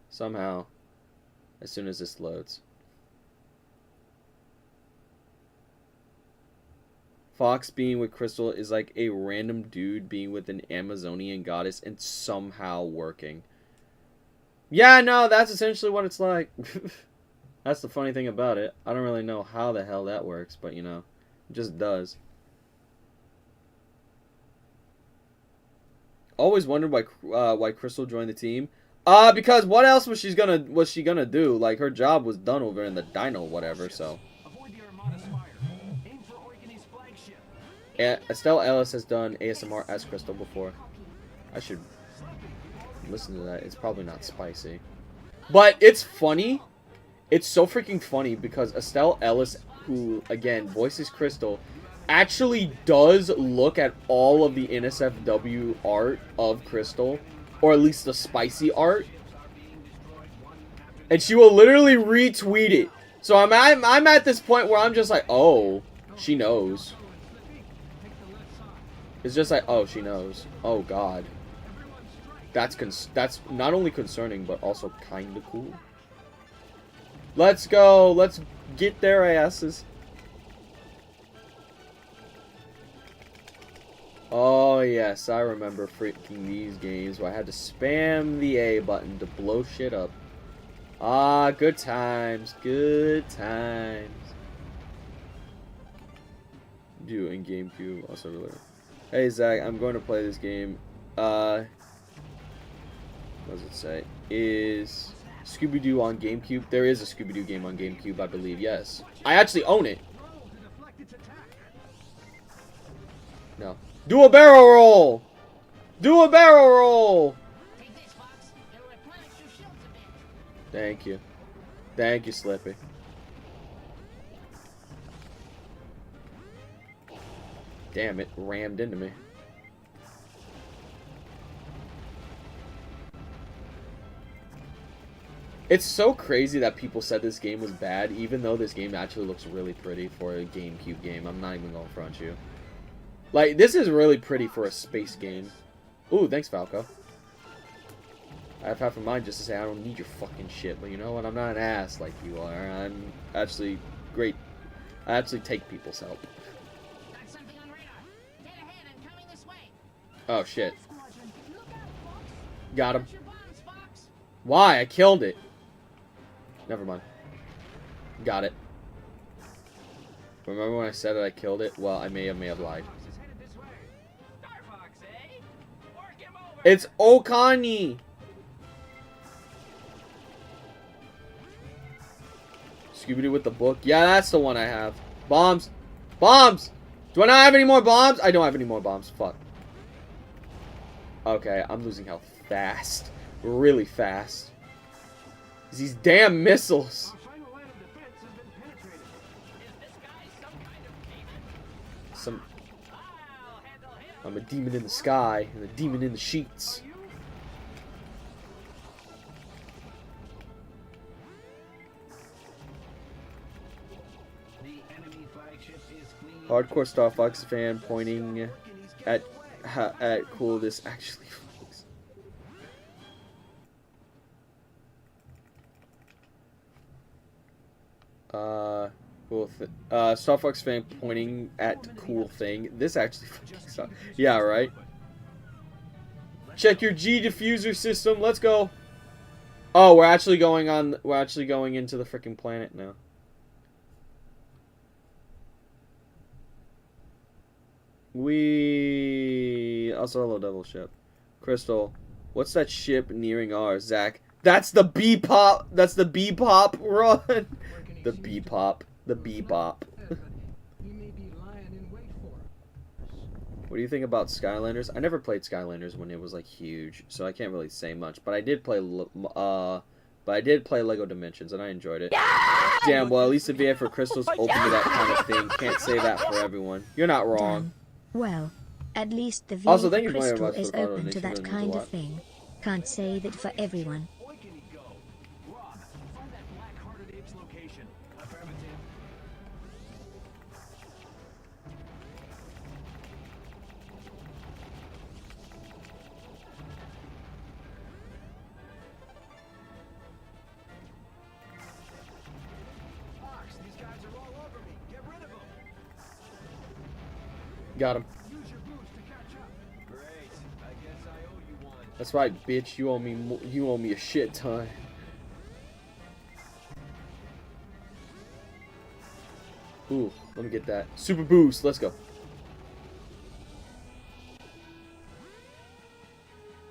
Somehow. As soon as this loads. Fox being with Crystal is like a random dude being with an Amazonian goddess and somehow working. Yeah, no, that's essentially what it's like. That's the funny thing about it. I don't really know how the hell that works, but you know, it just does. Always wondered why Crystal joined the team. Because what else was she gonna do? Like, her job was done over in the Dino whatever, so. Estelle Ellis has done ASMR as Crystal before. I should listen to that. It's probably not spicy. But it's funny. It's so freaking funny because Estelle Ellis, who, again, voices Crystal, actually does look at all of the NSFW art of Crystal, or at least the spicy art, and she will literally retweet it. So I'm at this point where I'm just like, oh, she knows. It's just like, oh, she knows. Oh God, that's not only concerning but also kind of cool. Let's go. Let's get their asses. Oh yes, I remember freaking these games where I had to spam the A button to blow shit up. Ah, good times, good times. Do in GameCube, also really. Hey Zach, I'm going to play this game. What does it say? Is Scooby-Doo on GameCube? There is a Scooby-Doo game on GameCube, I believe, yes. I actually own it. No. Do a barrel roll! Do a barrel roll! Take this, Fox. It'll replenish your shields a bit. Thank you. Thank you, Slippy. Damn, it rammed into me. It's so crazy that people said this game was bad, even though this game actually looks really pretty for a GameCube game. I'm not even gonna front you. Like, this is really pretty for a space game. Ooh, thanks, Falco. I have half a mind just to say I don't need your fucking shit, but you know what? I'm not an ass like you are. I'm actually great. I actually take people's help. Got something on radar. Dead ahead and coming this way. Oh, shit. Look out, Fox. Got him. Watch your bombs, Fox. Why? I killed it. Never mind. Got it. Remember when I said that I killed it? Well, I may have lied. It's Okani! Scooby-Doo with the book. Yeah, that's the one I have. Bombs! Bombs! Do I not have any more bombs? I don't have any more bombs. Fuck. Okay, I'm losing health fast. Really fast. These damn missiles. I'm a demon in the sky and a demon in the sheets. Hardcore Star Fox fan pointing at cool this actually looks. Cool. Star Fox fan pointing at cool thing. This actually fucking sucks. Yeah, right. Check your G diffuser system. Let's go. Oh, we're actually going on. We're actually going into the freaking planet now. We also hello Devil Ship. Crystal, what's that ship nearing ours? Zach, that's the B-pop. That's the B-pop run. The B-pop. The B-bop. What do you think about Skylanders? I never played Skylanders when it was like huge, so I can't really say much. But I did play Lego Dimensions and I enjoyed it. Yeah! Damn, well at least the VA for Crystal's open to that kind of thing. Can't say that for everyone. You're not wrong. Well, at least the Also, VA thank you for very Crystal much is for the open to that donation. kind of thing. Can't say that for everyone. Got him. Use your boost to catch up. Great. I guess I owe you one. That's right, bitch. You owe me a shit ton. Ooh, let me get that. Super boost. Let's go.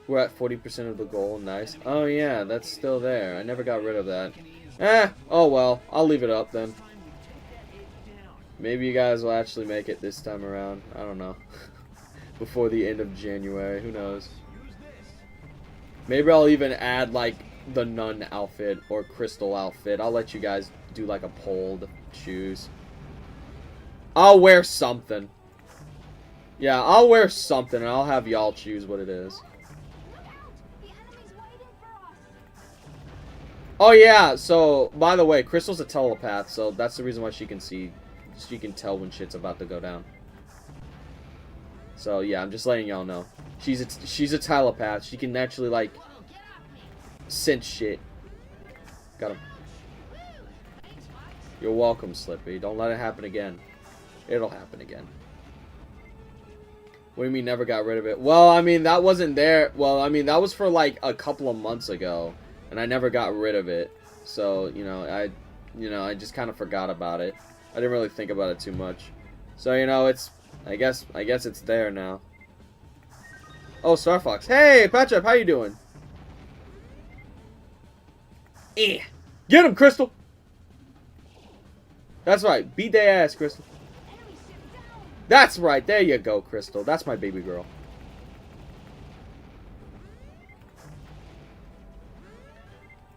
We're at 40% of the goal. Nice. Oh, yeah, that's still there. I never got rid of that. Oh well. I'll leave it up then. Maybe you guys will actually make it this time around. I don't know. Before the end of January. Who knows? Maybe I'll even add, like, the nun outfit or crystal outfit. I'll let you guys do, like, a poll to choose. I'll wear something. Yeah, I'll wear something, and I'll have y'all choose what it is. Oh yeah, so by the way, Crystal's a telepath, so that's the reason why she can tell when shit's about to go down. So yeah, I'm just letting y'all know. She's a telepath. She can actually like sense shit. Got him. You're welcome, Slippy. Don't let it happen again. It'll happen again. What do you mean never got rid of it? Well, I mean that wasn't there. Well, I mean that was for like a couple of months ago. And I never got rid of it, so I just kind of forgot about it. I didn't really think about it too much, so I guess it's there now. Oh, Star Fox, hey, Patch Up, how you doing? Get him, Crystal. That's right, beat their ass, Crystal. That's right, there you go, Crystal. That's my baby girl.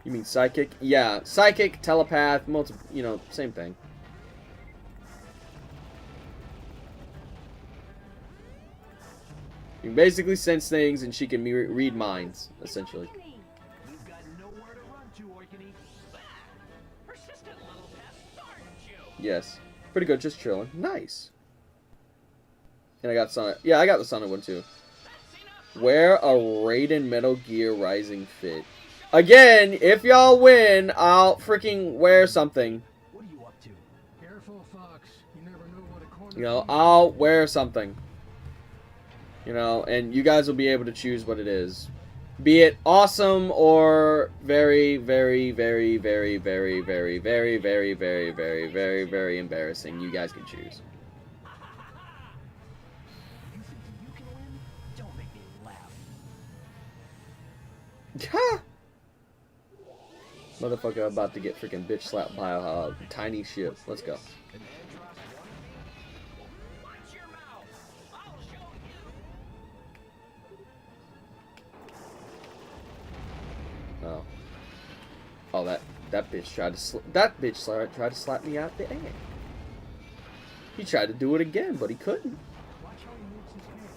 You mean psychic? Yeah, psychic, telepath, same thing. You can basically sense things, and she can read minds, essentially. You've got nowhere to run to, Orkney. Persistent little pest, aren't you? Yes, pretty good, just chilling. Nice. And I got Sonic. Yeah, I got the Sonic one too. Wear a Raiden Metal Gear Rising fit. Again, if y'all win, I'll freaking wear something. What are you up to? Careful, Fox. You never know what a corner. I'll wear something. And you guys will be able to choose what it is. Be it awesome or very, very, very, very, very, very, very, very, very, very, very, very embarrassing. You guys can choose. You think you can win? Don't make me laugh. Ha! Motherfucker about to get freaking bitch slapped by a tiny ship. Let's go. Watch your mouth. I'll show you. Oh. Oh, that bitch tried to slap me out the air. He tried to do it again, but he couldn't. Watch how he moves his hand.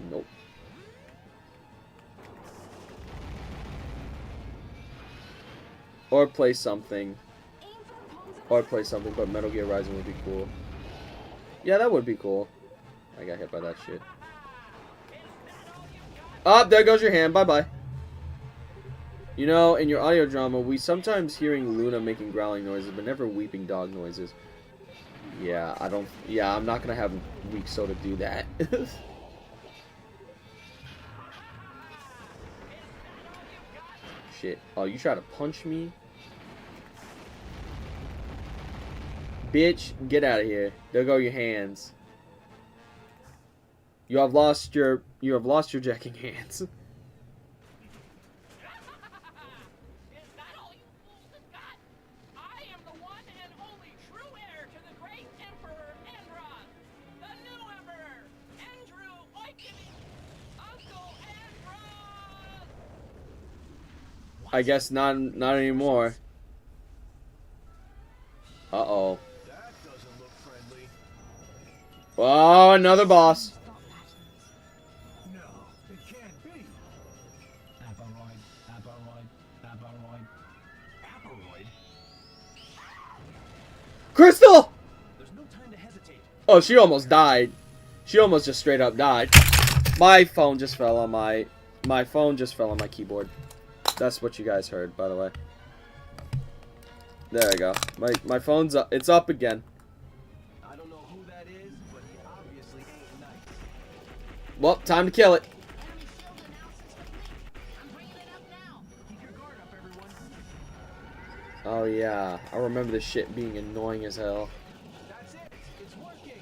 Nope. Or play something. But Metal Gear Rising would be cool. Yeah, that would be cool. I got hit by that shit. Ah, there goes your hand. Bye-bye. In your audio drama, we sometimes hearing Luna making growling noises, but never weeping dog noises. Yeah, I'm not gonna have Weak Soda do that. Shit. Oh, you try to punch me? Bitch, get out of here. There go your hands. You have lost your jacking hands. Is that all you fools have got? I am the one and only true heir to the great Emperor Andros, the new Emperor, Andrew Oikini, Uncle Andros. I guess not anymore. Uh-oh. That doesn't look friendly. Oh, another boss. No, it can't be. Aperoid? Crystal! There's no time to hesitate. Oh, she almost died. She almost just straight up died. My phone just fell on my keyboard. That's what you guys heard, by the way. There we go. My phone's up. It's up again. I don't know who Well, time to kill it. Enemy shield analysis complete. I'm bringing it up now. Keep your guard up, everyone. Oh yeah, I remember this shit being annoying as hell. That's it. It's working.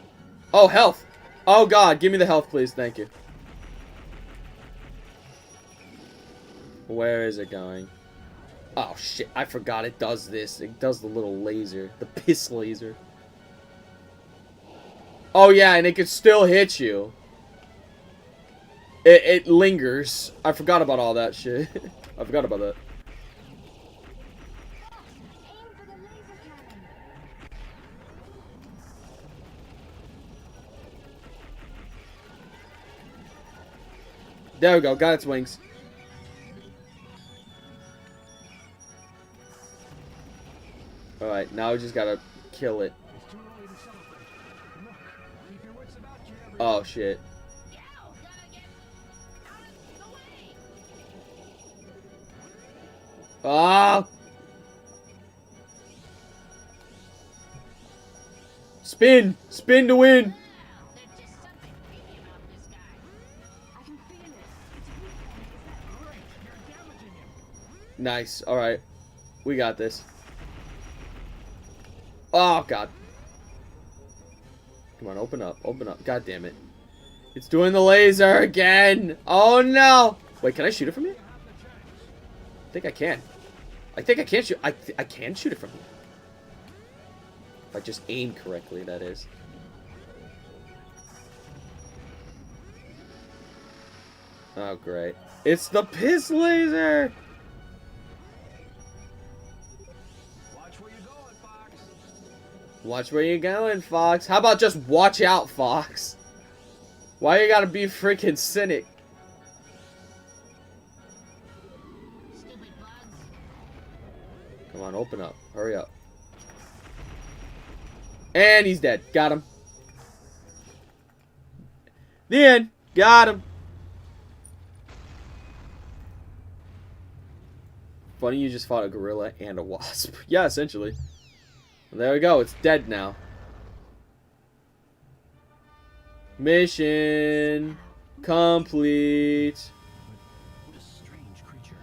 Oh, health. Oh god, give me the health, please. Thank you. Where is it going? Oh shit, I forgot it does this. It does the little laser. The piss laser. Oh yeah, and it can still hit you. It lingers. I forgot about all that shit. I forgot about that. There we go, got its wings. Alright, now we just gotta kill it. It's too early to celebrate. Look, keep your wits about you, everyone. Oh shit. Yo, gotta get out of the way. Ah! Spin! Spin to win! Wow, there's just something creepy about this guy. I can feel it. It's weak. Is that Great, you're damaging him. Nice, alright. We got this. Oh god. Come on, open up, open up. God damn it. It's doing the laser again! Oh no! Wait, can I shoot it from here? I think I can. I think I can shoot. I can shoot it from here. If I just aim correctly, that is. Oh, great. It's the piss laser! Watch where you're going, Fox. Watch where you're going, Fox. How about just watch out, Fox? Why you gotta be freaking cynic? Stupid bugs. Come on, open up. Hurry up. And he's dead. Got him. The end. Got him. Funny you just fought a gorilla and a wasp. Yeah, essentially. Well, there we go. It's dead now. Mission complete. What a strange creature.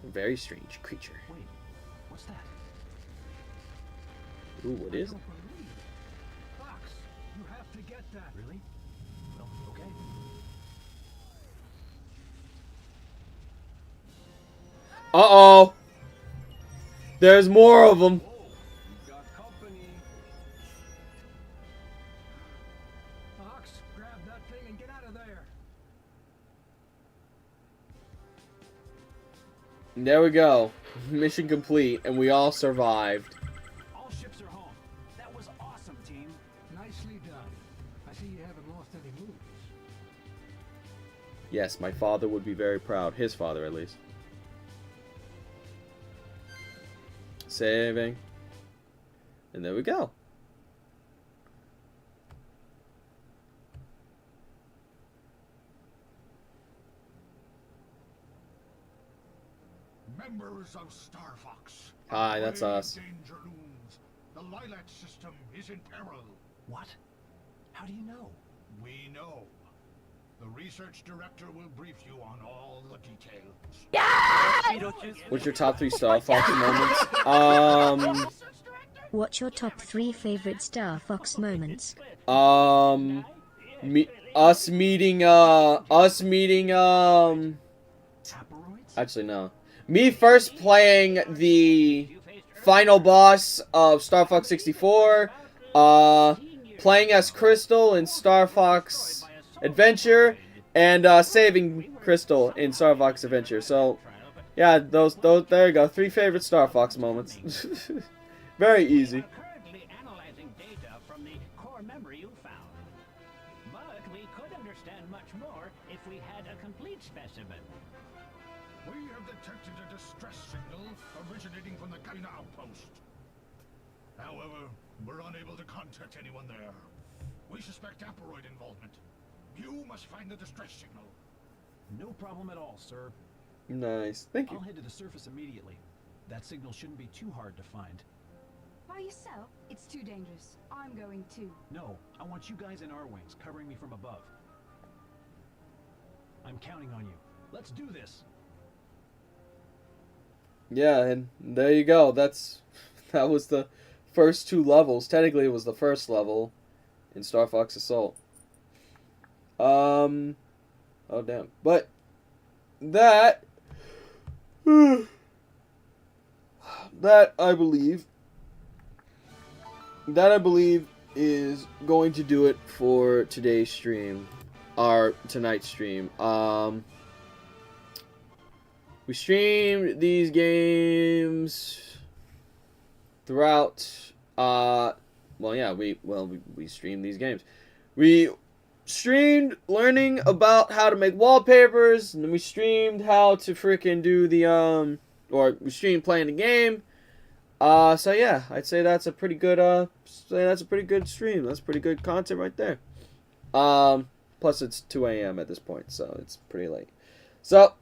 Very strange creature. Wait, what's that? Ooh, what is it? I don't believe it. Fox, you have to get that. Really? Well, okay. Uh-oh. There's more of them. Whoa, you've got company. Fox, grab that thing and get out of there. And there we go. Mission complete, and we all survived. All ships are home. That was awesome, team. Nicely done. I see you haven't lost any moves. Yes, my father would be very proud. His father, at least. Saving. And there we go. Members of Star Fox. Hi, that's away us. Danger looms. The Lilac system is in peril. What? How do you know? We know. The research director will brief you on all the details. What's your top 3 Star Fox moments? Research director? What's your top 3 favorite Star Fox moments? Us meeting, Taperoids? actually, no. Me first playing the final boss of Star Fox 64, playing as Crystal in Star Fox Adventure, and saving Crystal in Star Fox Adventure. So, yeah, those there you go. 3 favorite Star Fox moments. Very easy. Currently analyzing data from the core memory you found. But we could understand much more if we had a complete specimen. We have detected a distress signal originating from the Kaina outpost. However, we're unable to contact anyone there. We suspect Aperoid involvement. You must find the distress signal. No problem at all, sir. Nice. Thank I'll you. head to the surface immediately. That signal shouldn't be too hard to find. By yourself? It's too dangerous. I'm going too. No, I want you guys in our wings, covering me from above. I'm counting on you. Let's do this. Yeah, and there you go. That was the first 2 levels. Technically, it was the first level in Star Fox Assault. Oh damn. But that I believe is going to do it for today's stream, or tonight's stream. We streamed these games throughout. We streamed these games. We streamed learning about how to make wallpapers, and then we streamed how to freaking do the or we streamed playing the game. So yeah, I'd say that's a pretty good stream. That's pretty good content right there. Plus it's 2 a.m. at this point, so it's pretty late. So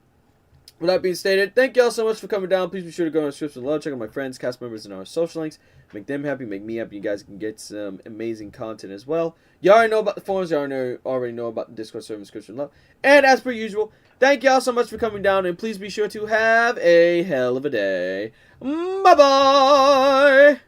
with that being stated, thank you all so much for coming down. Please be sure to go in the description below, check out my friends, cast members, and our social links. Make them happy, make me happy. You guys can get some amazing content as well. You already know about the forums. You already know about the Discord server in the description below. And as per usual, thank you all so much for coming down. And please be sure to have a hell of a day. Bye-bye!